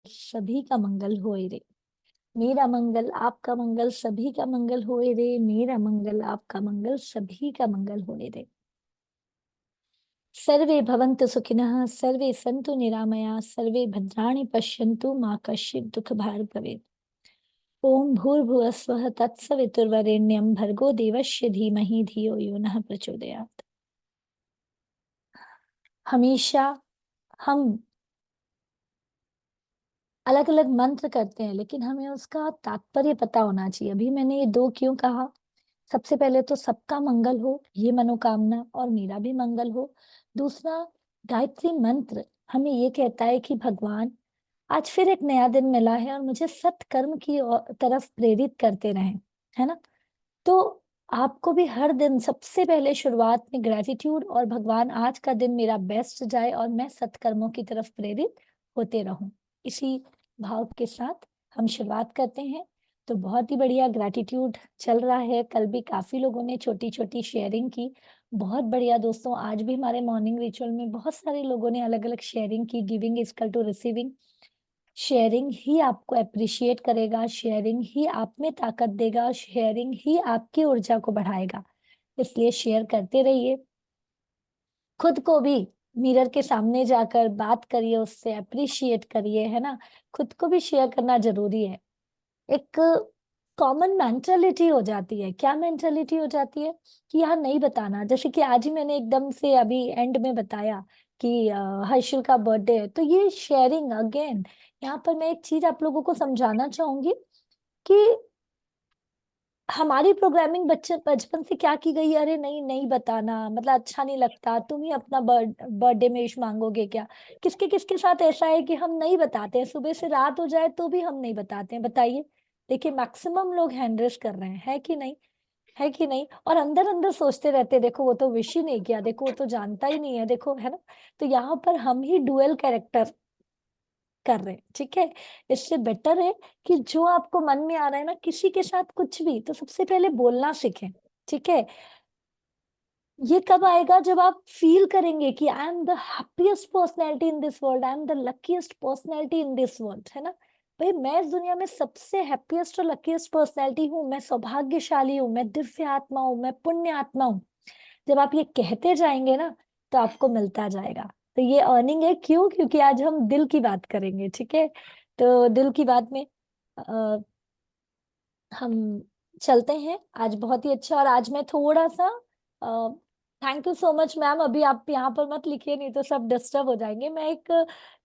सभी का मंगल होए रे। मेरा मंगल आपका मंगल सभी का मंगल होए रे। मेरा मंगल आपका मंगल सभी का मंगल होए रे। सर्वे भवन्तु सुखिनः सर्वे सन्तु निरामया सर्वे भद्राणि पश्यन्तु मा कश्चित् दुःखभाग् भवेत्। ओम भूर्भुवः स्वः तत्सवितुर्वरेण्यं भर्गो देवस्य धीमहि धियो यो नः प्रचोदयात्। हमेशा हम अलग अलग मंत्र करते हैं, लेकिन हमें उसका तात्पर्य पता होना चाहिए। अभी मैंने ये दो क्यों कहा? सबसे पहले तो सबका मंगल हो, ये मनोकामना, और मेरा भी मंगल हो। दूसरा, गायत्री मंत्र हमें ये कहता है कि भगवान आज फिर एक नया दिन मिला है और मुझे सत्कर्म की तरफ प्रेरित करते रहें, है ना। तो आपको भी हर दिन सबसे पहले शुरुआत में ग्रेटिट्यूड और भगवान आज का दिन मेरा बेस्ट जाए और मैं सत्कर्मों की तरफ प्रेरित होते रहूं, इसी भाव के साथ हम शुरुआत करते हैं। तो बहुत ही बढ़िया ग्रेटिट्यूड चल रहा है। कल भी काफी लोगों ने छोटी छोटी शेयरिंग की। बहुत बढ़िया दोस्तों, आज भी हमारे मॉर्निंग रिचुअल में बहुत सारे लोगों ने अलग अलग शेयरिंग की। Giving is equal to receiving. Sharing ही आपको अप्रिशिएट करेगा, शेयरिंग ही आप में ताकत देगा, शेयरिंग ही आपकी ऊर्जा को बढ़ाएगा। इसलिए शेयर करते रहिए। खुद को भी मिरर के सामने जाकर बात करिए, उससे अप्रिशिएट करिए, है ना। खुद को भी शेयर करना जरूरी है। एक कॉमन मेंटालिटी हो जाती है। क्या मेंटालिटी हो जाती है? कि यार नहीं बताना। जैसे कि आज ही मैंने एकदम से अभी एंड में बताया कि हर्षल का बर्थडे है, तो ये शेयरिंग अगेन। यहाँ पर मैं एक चीज आप लोगों को समझाना चाहूंगी कि हमारी प्रोग्रामिंग बच्चे बचपन से क्या की गई है, अरे नहीं नहीं बताना, मतलब अच्छा नहीं लगता, तुम ही अपना बर्थडे में विश मांगोगे क्या। किसके किसके साथ ऐसा है कि हम नहीं बताते हैं, सुबह से रात हो जाए तो भी हम नहीं बताते हैं, बताइए। देखिए मैक्सिमम लोग हैंडरेस कर रहे हैं, है कि नहीं? है कि नहीं? और अंदर अंदर सोचते रहते हैं, देखो वो तो विश ही नहीं किया, देखो वो तो जानता ही नहीं है, देखो, है ना। तो यहाँ पर हम ही डुअल कैरेक्टर कर रहे हैं, ठीक है। इससे बेटर है कि जो आपको मन में आ रहा है ना, किसी के साथ कुछ भी, तो सबसे पहले बोलना सीखें, ठीक है। ये कब आएगा? जब आप फील करेंगे कि I am the happiest personality in this world, I am the luckiest personality in this world, है ना। भाई मैं इस दुनिया में सबसे हैप्पीएस्ट और लकीएस्ट पर्सनैलिटी हूँ, मैं सौभाग्यशाली हूँ, मैं दिव्य आत्मा हूँ, मैं पुण्य आत्मा हूँ। जब आप ये कहते जाएंगे ना, तो आपको मिलता जाएगा। तो ये अर्निंग है। क्यों? क्योंकि आज हम दिल की बात करेंगे, ठीक है। तो दिल की बात में हम चलते हैं। आज बहुत ही अच्छा। और आज मैं थोड़ा सा thank you so much ma'am, अभी आप यहाँ पर मत लिखिए, नहीं तो सब डिस्टर्ब हो जाएंगे। मैं एक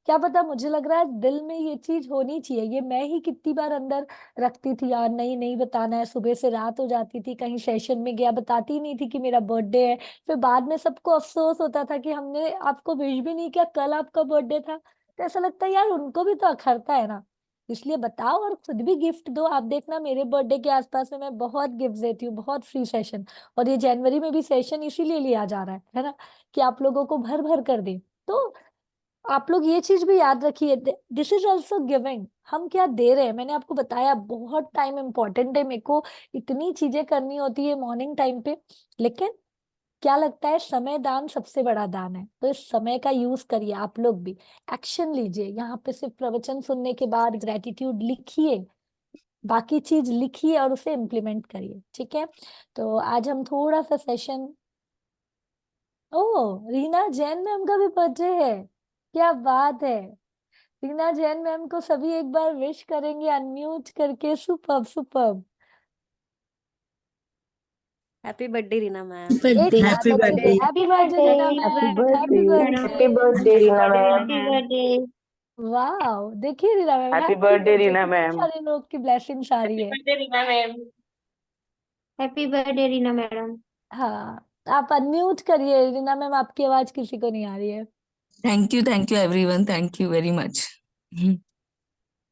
क्या पता, मुझे लग रहा है दिल में ये चीज होनी चाहिए। ये मैं ही कितनी बार अंदर रखती थी यार, नहीं नहीं बताना है, सुबह से रात हो जाती थी, कहीं सेशन में गया बताती ही नहीं थी कि मेरा बर्थडे है। फिर बाद में सबको अफसोस होता था कि हमने आपको विश भी नहीं किया, कल आपका बर्थडे था। तो ऐसा लगता है यार उनको भी तो अखरता है ना। इसलिए बताओ और खुद भी गिफ्ट दो। आप देखना मेरे बर्थडे के आसपास में मैं बहुत गिफ्ट देती हूँ, बहुत फ्री सेशन। और ये जनवरी में भी सेशन इसीलिए लिया जा रहा है ना, कि आप लोगों को भर भर कर दे। तो आप लोग ये चीज भी याद रखिए, दिस इज ऑल्सो गिविंग। हम क्या दे रहे हैं? मैंने आपको बताया बहुत टाइम इंपॉर्टेंट है, मेरे को इतनी चीजें करनी होती है मॉर्निंग टाइम पे। लेकिन क्या लगता है, समय दान सबसे बड़ा दान है। तो इस समय का यूज करिए, आप लोग भी एक्शन लीजिए। यहाँ पे सिर्फ प्रवचन सुनने के बाद ग्रेटिट्यूड लिखिए, बाकी चीज लिखिए और उसे इम्प्लीमेंट करिए, ठीक है। तो आज हम थोड़ा सा सेशन। ओ, रीना जैन मैम का भी बर्थडे है। क्या बात है। रीना जैन मैम को सभी एक बार विश करेंगे अनम्यूट करके। Superb superb. Happy birthday Reena ma'am. एक बर्थडे साथ हैप्पी अच्छे से birthday happy birthday Reena happy ma'am, birthday. Happy happy birthday. Birthday Reena ma'am. Happy birthday वाह, देखिए Reena ma'am, happy happy birthday birthday, Reena कितने मैम। सारे लोग की ब्लेसिंग्स आ रही है। Birthday Reena ma'am. Happy birthday Reena madam. हाँ, आप अनम्यूट करिए रीना मैम, आपकी आवाज किसी को नहीं आ रही है। Thank you everyone, thank you very much.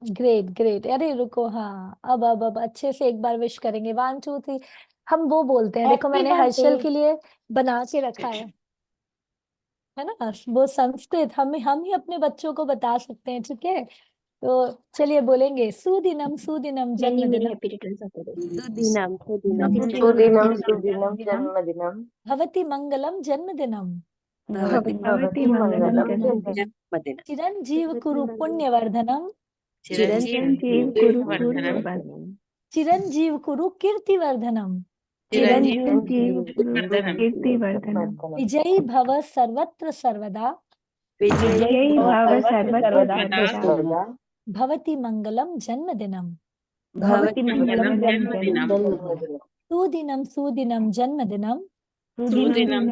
Great great. अरे रुको, हाँ, अब अच्छे से एक बार विश करेंगे। 1 2 3। हम वो बोलते हैं, देखो हैप्पी मैंने बर्थडे। हर्षल के लिए बना के रखा है ना। वो संस्कृत हम ही अपने बच्चों को बता सकते हैं, ठीक है। तो चलिए बोलेंगे, सुदिनम सुदिनम मैनी मेनी जन्मदिनम, happy returns of the day. सुदीनम सुदीनम सुदिनम सुदिनम जन्मदिनम। भवति मंगलम जन्मदिनम, भवती भवती मंगलम जन्मदिनम। जन्मदिन। चिरंजीव कुरु पुण्यवर्धनम, चिरंजीव कुरु कीर्तिवर्धनम। चिरंजीव कुरु कीर्तिवर्धनम। चिरंजीव कुरु कीर्तिवर्धनम। विजयी भव सर्वत्र सर्वदा विजयी भव सर्वत्र सर्वदा। सर्वदा भवति मंगलम जन्मदिनम। भवति मंगलम जन्मदिनम। जन्मदिनम। सुदिनम सुदिनम जन्मदिनम। सुदिनं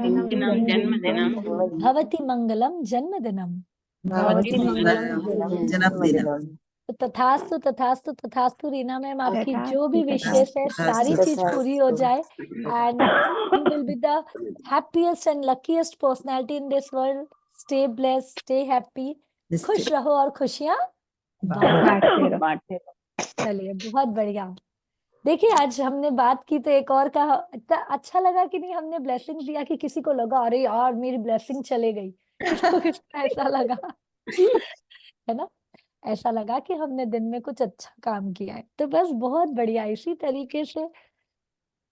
जन्मदिनं। भवति मंगलम जन्मदिनम। भवति मंगलम जन्मदिनम। तो तथास्तु तथास्तु तथास्तु रीना मैम, आपकी जो भी तथास्तु, विशेष है सारी चीज पूरी हो जाए, and you will be the happiest and luckiest personality in this world. Stay blessed, stay happy, खुश रहो और खुशियां बांटते रहो। चलिए, बहुत बढ़िया। देखिए, आज हमने बात की तो एक और का इतना अच्छा लगा कि नहीं, हमने ब्लेसिंग दिया कि किसी को लगा अरे यार मेरी ब्लेसिंग चले गई, किसको किसको ऐसा लगा है ना, ऐसा लगा कि हमने दिन में कुछ अच्छा काम किया है। तो बस बहुत बढ़िया, इसी तरीके से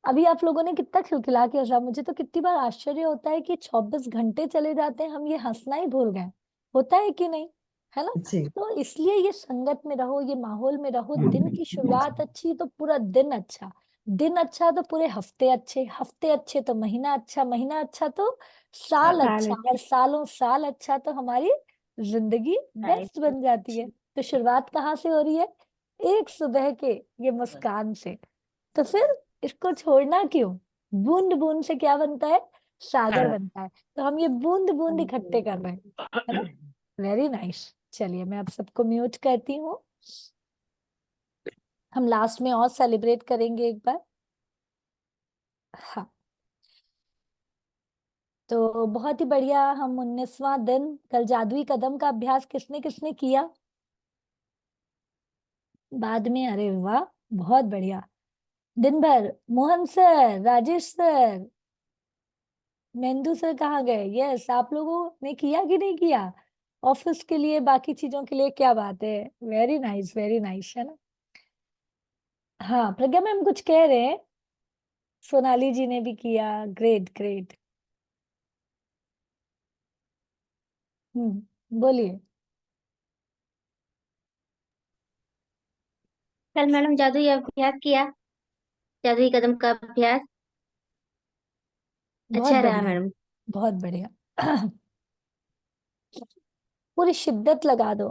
अभी आप लोगों ने कितना खिलखिला के हंसा। मुझे तो कितनी बार आश्चर्य होता है कि 24 घंटे चले जाते हैं, हम ये हंसना ही भूल गए। होता है कि नहीं, है ना। तो इसलिए ये संगत में रहो, ये माहौल में रहो। दिन की शुरुआत अच्छी तो पूरा दिन अच्छा, दिन अच्छा तो पूरे हफ्ते अच्छे, हफ्ते अच्छे तो महीना अच्छा, महीना अच्छा तो साल अच्छा, और सालों साल अच्छा तो हमारी जिंदगी बेस्ट बन जाती है। तो शुरुआत कहाँ से हो रही है? एक सुबह के ये मुस्कान से। तो फिर इसको छोड़ना क्यों? बूंद बूंद से क्या बनता है? सागर बनता है। तो हम ये बूंद बूंद इकट्ठे कर रहे हैं, है ना। Very nice. चलिए, मैं आप सबको म्यूट करती हूँ। हम लास्ट में और सेलिब्रेट करेंगे एक बार। हाँ, तो बहुत ही बढ़िया। हम 19वां दिन, कल जादुई कदम का अभ्यास किसने किसने किया बाद में? अरे वाह, बहुत बढ़िया। दिन भर मोहन सर, राजेश सर, मेंदू सर कहाँ गए? यस, आप लोगों ने किया कि नहीं किया? ऑफिस के लिए, बाकी चीजों के लिए, क्या बात है। वेरी नाइस, है ना। हाँ, प्रज्ञा मैम कुछ कह रहे हैं। सोनाली जी ने भी किया। Great great. बोलिए। कल मैडम जादुई अभ्यास किया, जादुई कदम का अभ्यास बहुत अच्छा रहा बढ़िया, मैडम। बहुत बढ़िया पूरी शिद्दत लगा दो,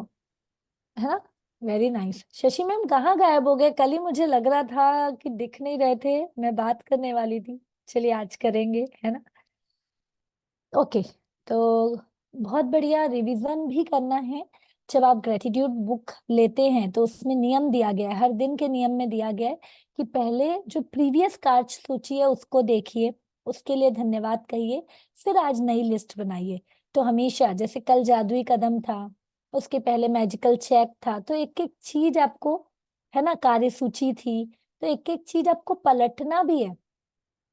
है ना। Very nice. शशि मैम कहाँ गायब हो गए? कल ही मुझे लग रहा था कि दिख नहीं रहे थे, मैं बात करने वाली थी। चलिए, आज करेंगे, है ना। ओके, तो बहुत बढ़िया। रिवीजन भी करना है। जब आप ग्रेटिट्यूड बुक लेते हैं तो उसमें नियम दिया गया है, हर दिन के नियम में दिया गया है कि पहले जो प्रीवियस कार्य सूची है उसको देखिए, उसके लिए धन्यवाद कहिए, फिर आज नई लिस्ट बनाइए। तो हमेशा, जैसे कल जादुई कदम था, उसके पहले मैजिकल चेक था, तो एक एक चीज आपको, है ना, कार्य सूची थी, तो एक एक चीज आपको पलटना भी है।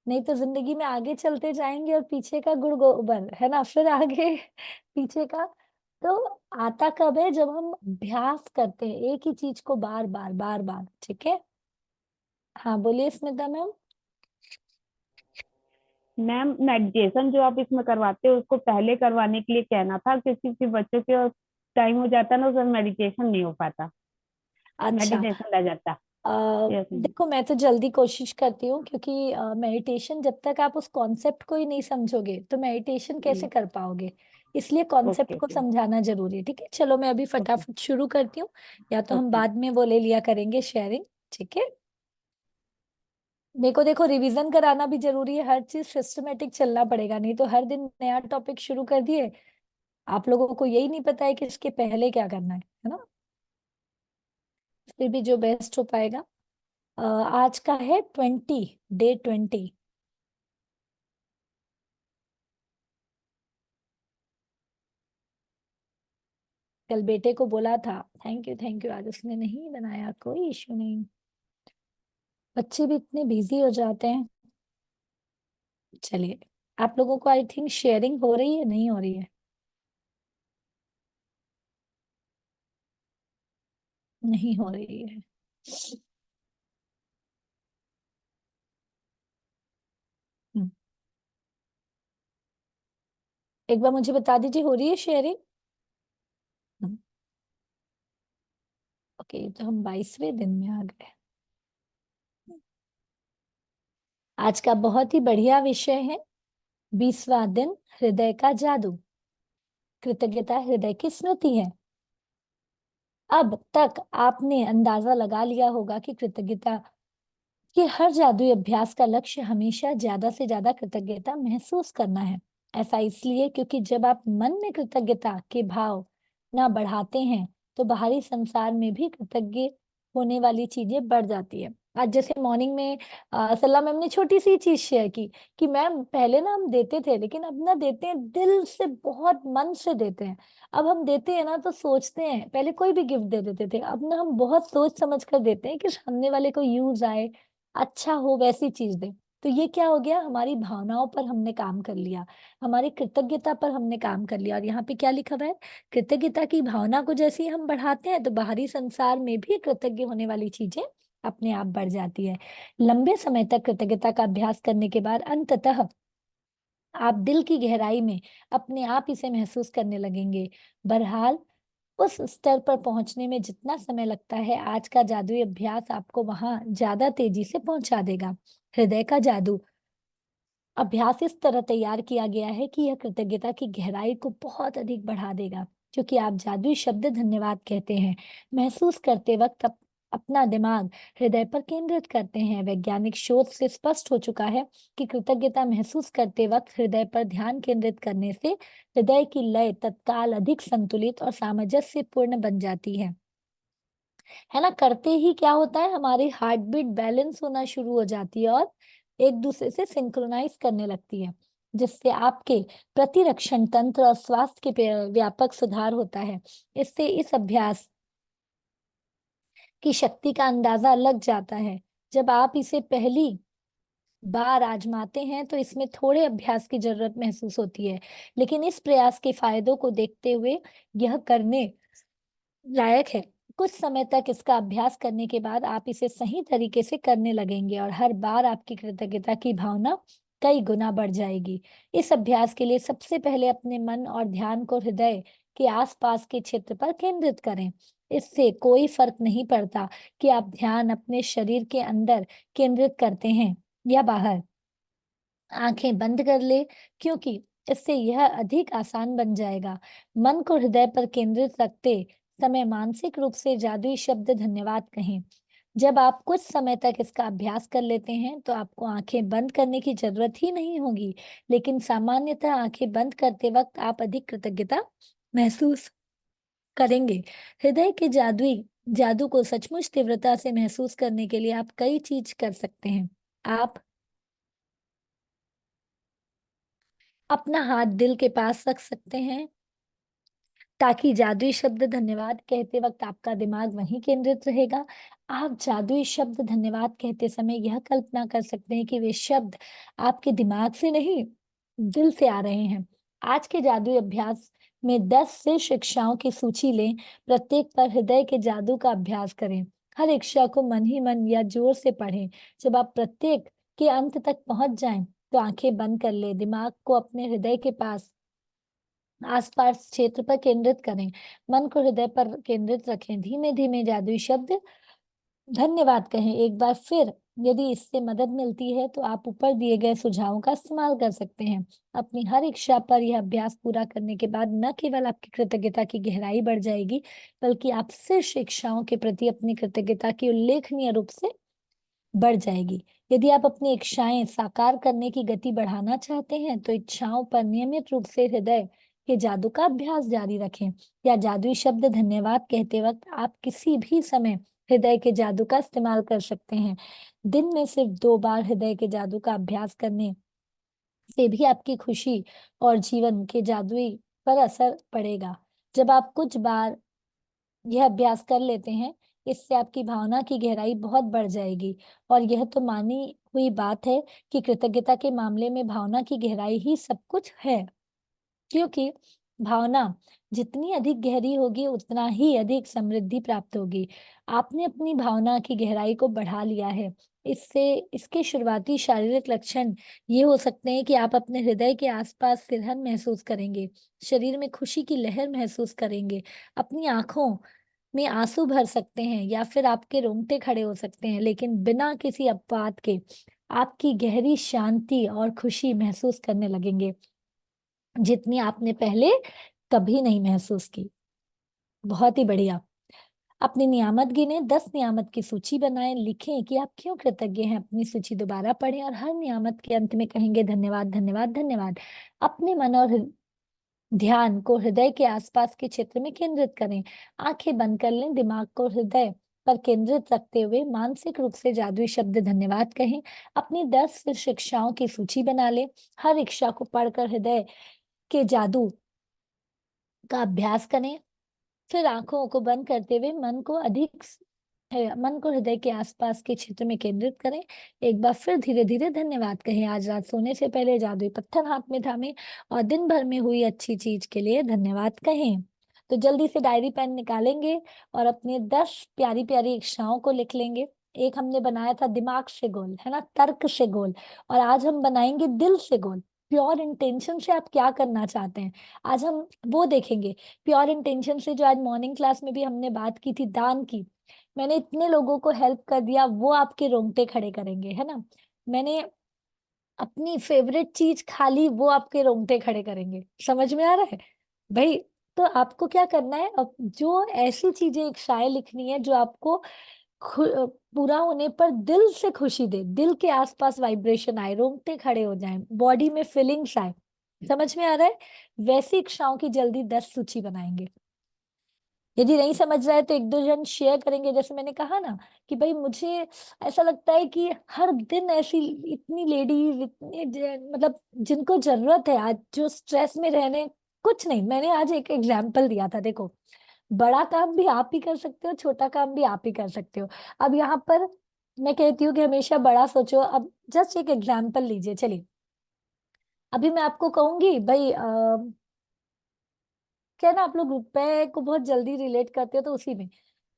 नहीं तो जिंदगी में आगे चलते जाएंगे और पीछे का गुड़ गोबर, है ना, फिर आगे पीछे का। तो आता कब है? जब हम अभ्यास करते हैं एक ही चीज को बार बार बार बार। ठीक है, हाँ बोलिए स्मिता मैम। मैम, मेडिटेशन जो आप इसमें करवाते हो उसको पहले करवाने के लिए कहना था, क्योंकि बच्चों के टाइम हो जाता है ना, उसमें मेडिटेशन नहीं हो पाता, अच्छा, मेडिटेशन रह जाता। Yes ma'am. देखो, मैं तो जल्दी कोशिश करती हूँ, क्योंकि मेडिटेशन जब तक आप उस कॉन्सेप्ट को ही नहीं समझोगे तो मेडिटेशन कैसे कर पाओगे। इसलिए कॉन्सेप्ट ओके को ओके समझाना जरूरी है। ठीक है, चलो मैं अभी ओके फटाफट शुरू करती हूँ, या तो हम ओके। बाद में वो ले लिया करेंगे शेयरिंग। ठीक है, मेरे को देखो रिवीजन कराना भी जरूरी है, हर चीज सिस्टमेटिक चलना पड़ेगा, नहीं तो हर दिन नया टॉपिक शुरू कर दिए, आप लोगों को यही नहीं पता है कि इसके पहले क्या करना है ना। फिर भी जो बेस्ट हो पाएगा। आज का है 20, डे 20। कल बेटे को बोला था, थैंक यू थैंक यू, आज उसने नहीं बनाया, कोई इश्यू नहीं। बच्चे भी इतने बिजी हो जाते हैं। चलिए, आप लोगों को आई थिंक शेयरिंग हो रही है, नहीं हो रही है? नहीं हो रही है। हम्म, एक बार मुझे बता दीजिए, हो रही है शेयरिंग? ओके, तो हम 22वें दिन में आ गए। आज का बहुत ही बढ़िया विषय है 20वां दिन, हृदय का जादू। कृतज्ञता हृदय की स्मृति है। अब तक आपने अंदाजा लगा लिया होगा कि कृतज्ञता के हर जादुई अभ्यास का लक्ष्य हमेशा ज्यादा से ज्यादा कृतज्ञता महसूस करना है। ऐसा इसलिए क्योंकि जब आप मन में कृतज्ञता के भाव ना बढ़ाते हैं तो बाहरी संसार में भी कृतज्ञ होने वाली चीजें बढ़ जाती है। आज जैसे मॉर्निंग में सलाह मैम ने छोटी सी चीज शेयर की कि मैम पहले ना हम देते थे, लेकिन अब ना देते हैं दिल से, बहुत मन से देते हैं। अब हम देते हैं ना तो सोचते हैं, पहले कोई भी गिफ्ट दे देते थे, अब ना हम बहुत सोच समझ कर देते हैं कि सामने वाले को यूज आए, अच्छा हो, वैसी चीज दे। तो ये क्या हो गया, हमारी भावनाओं पर हमने काम कर लिया, हमारी कृतज्ञता पर हमने काम कर लिया। और यहाँ पे क्या लिखा हुआ है, कृतज्ञता की भावना को जैसे ही हम बढ़ाते हैं तो बाहरी संसार में भी कृतज्ञ होने वाली चीजें अपने आप बढ़ जाती है। लंबे समय तक कृतज्ञता का अभ्यास करने के बाद अंततः आप दिल की गहराई में अपने आप इसे महसूस करने लगेंगे। बहरहाल उस स्तर पर पहुंचने में जितना समय लगता है, आज का जादुई अभ्यास आपको वहां ज्यादा तेजी से पहुंचा देगा। हृदय का जादू अभ्यास इस तरह तैयार किया गया है कि यह कृतज्ञता की गहराई को बहुत अधिक बढ़ा देगा। क्योंकि आप जादुई शब्द धन्यवाद कहते हैं महसूस करते वक्त अपना दिमाग हृदय पर केंद्रित करते हैं। वैज्ञानिक शोध से स्पष्ट हो चुका है कि कृतज्ञता महसूस करते वक्त हृदय पर ध्यान केंद्रित करने से हृदय की लय तत्काल अधिक संतुलित और सामंजस्यपूर्ण बन जाती है ना। करते ही क्या होता है, हमारी हार्ट बीट बैलेंस होना शुरू हो जाती है और एक दूसरे से सिंक्रोनाइज करने लगती है, जिससे आपके प्रतिरक्षण तंत्र और स्वास्थ्य के व्यापक सुधार होता है। इससे इस अभ्यास की शक्ति का अंदाजा लग जाता है। जब आप इसे पहली बार आजमाते हैं तो इसमें थोड़े अभ्यास की जरूरत महसूस होती है, लेकिन इस प्रयास के फायदों को देखते हुए यह करने लायक है। कुछ समय तक इसका अभ्यास करने के बाद आप इसे सही तरीके से करने लगेंगे और हर बार आपकी कृतज्ञता की भावना कई गुना बढ़ जाएगी। इस अभ्यास के लिए सबसे पहले अपने मन और ध्यान को हृदय के आसपास के क्षेत्र पर केंद्रित करें। इससे कोई फर्क नहीं पड़ता कि आप ध्यान अपने शरीर के अंदर केंद्रित करते हैं या बाहर। आंखें बंद कर ले, क्योंकि इससे यह अधिक आसान बन जाएगा। मन को हृदय पर केंद्रित रखते समय मानसिक रूप से जादुई शब्द धन्यवाद कहें। जब आप कुछ समय तक इसका अभ्यास कर लेते हैं तो आपको आंखें बंद करने की जरूरत ही नहीं होगी, लेकिन सामान्यतः आंखें बंद करते वक्त आप अधिक कृतज्ञता महसूस करेंगे। हृदय के जादुई जादू को सचमुच तीव्रता से महसूस करने के लिए आप कई चीज कर सकते हैं। आप अपना हाथ दिल के पास रख सकते हैं ताकि जादुई शब्द धन्यवाद कहते वक्त आपका दिमाग वहीं केंद्रित रहेगा। आप जादुई शब्द धन्यवाद कहते समय यह कल्पना कर सकते हैं कि वे शब्द आपके दिमाग से नहीं, दिल से आ रहे हैं। आज के जादुई अभ्यास में 10 से शिक्षाओं की सूची लें। प्रत्येक पर हृदय के जादू का अभ्यास करें। हर शिक्षा को मन ही मन या जोर से पढ़ें। जब आप प्रत्येक के अंत तक पहुंच जाएं तो आंखें बंद कर ले, दिमाग को अपने हृदय के पास आसपास क्षेत्र पर केंद्रित करें। मन को हृदय पर केंद्रित रखें। धीमे धीमे जादुई शब्द धन्यवाद कहें। एक बार फिर यदि इससे मदद मिलती है तो आप ऊपर दिए गए सुझावों का इस्तेमाल कर सकते हैं। अपनी हर इच्छा पर यह अभ्यास पूरा करने के बाद न केवल आपकी कृतज्ञता की गहराई बढ़ जाएगी, बल्कि आप शीर्ष इच्छाओं के प्रति अपनी कृतज्ञता की उल्लेखनीय रूप से बढ़ जाएगी। यदि आप अपनी इच्छाएं साकार करने की गति बढ़ाना चाहते हैं तो इच्छाओं पर नियमित रूप से हृदय के जादू का अभ्यास जारी रखें। या जादुई शब्द धन्यवाद कहते वक्त आप किसी भी समय हृदय के जादू का इस्तेमाल कर सकते हैं। दिन में सिर्फ 2 बार हृदय के जादू का अभ्यास करने से भी आपकी खुशी और जीवन के जादुई पर असर पड़ेगा। जब आप कुछ बार यह अभ्यास कर लेते हैं, इससे आपकी भावना की गहराई बहुत बढ़ जाएगी। और यह तो मानी हुई बात है कि कृतज्ञता के मामले में भावना की गहराई ही सब कुछ है, क्योंकि भावना जितनी अधिक गहरी होगी उतना ही अधिक समृद्धि प्राप्त होगी। आपने अपनी भावना की गहराई को बढ़ा लिया है। इससे इसके शुरुआती शारीरिक लक्षण ये हो सकते हैं कि आप अपने हृदय के आसपास सिरहन महसूस करेंगे, शरीर में खुशी की लहर महसूस करेंगे, अपनी आंखों में आंसू भर सकते हैं या फिर आपके रोंगटे खड़े हो सकते हैं, लेकिन बिना किसी अपवाद के आपकी गहरी शांति और खुशी महसूस करने लगेंगे, जितनी आपने पहले कभी नहीं महसूस की। बहुत ही बढ़िया। अपनी नियामत गिने, 10 नियामत की सूची बनाएं, लिखें कि आप क्यों कृतज्ञ हैं। अपनी सूची दोबारा पढ़ें और हर नियामत के अंत में कहेंगे धन्यवाद धन्यवाद धन्यवाद। अपने मन और ध्यान को हृदय के आसपास के क्षेत्र में केंद्रित करें। आंखें बंद कर लें, दिमाग को हृदय पर केंद्रित रखते हुए मानसिक रूप से जादुई शब्द धन्यवाद कहें। अपनी 10 शिक्षाओं की सूची बना लें, हर इच्छा को पढ़कर हृदय के जादू का अभ्यास करें। फिर आंखों को बंद करते हुए मन को हृदय के आसपास के क्षेत्र में केंद्रित करें। एक बार फिर धीरे धीरे धन्यवाद कहें। आज रात सोने से पहले जादुई पत्थर हाथ में थामें और दिन भर में हुई अच्छी चीज के लिए धन्यवाद कहें। तो जल्दी से डायरी पेन निकालेंगे और अपने 10 प्यारी प्यारी इच्छाओं को लिख लेंगे। एक हमने बनाया था दिमाग से गोल, है ना, तर्क से गोल, और आज हम बनाएंगे दिल से गोल। प्योर इंटेंशन से आप क्या करना चाहते हैं, आज हम वो देखेंगे। प्योर इंटेंशन से जो आज मॉर्निंग क्लास में भी हमने बात की थी दान की, मैंने इतने लोगों को हेल्प कर दिया, वो आपके रोंगटे खड़े करेंगे, है ना। मैंने अपनी फेवरेट चीज खा ली, वो आपके रोंगटे खड़े करेंगे। समझ में आ रहा है भाई? तो आपको क्या करना है, अब जो ऐसी चीजें इच्छाएं लिखनी है जो आपको पूरा होने पर दिल से खुशी दे, दिल के आसपास वाइब्रेशन आए, रोंगटे खड़े हो जाएं, बॉडी में फीलिंग्स आए। समझ में आ रहा है? वैसी इच्छाओं की जल्दी 10 सूची बनाएंगे। यदि नहीं समझ रहा है तो एक दो जन शेयर करेंगे। जैसे मैंने कहा ना कि भाई मुझे ऐसा लगता है कि हर दिन ऐसी इतनी लेडीज, इतने मतलब जिनको जरूरत है आज, जो स्ट्रेस में रहने, कुछ नहीं। मैंने आज एक एग्जाम्पल दिया था, देखो बड़ा काम भी आप ही कर सकते हो, छोटा काम भी आप ही कर सकते हो। अब यहाँ पर मैं कहती हूँ कि हमेशा बड़ा सोचो। अब जस्ट एक एग्जाम्पल लीजिए, चलिए अभी मैं आपको कहूंगी भाई क्या ना, आप लोग रुपए को बहुत जल्दी रिलेट करते हो, तो उसी में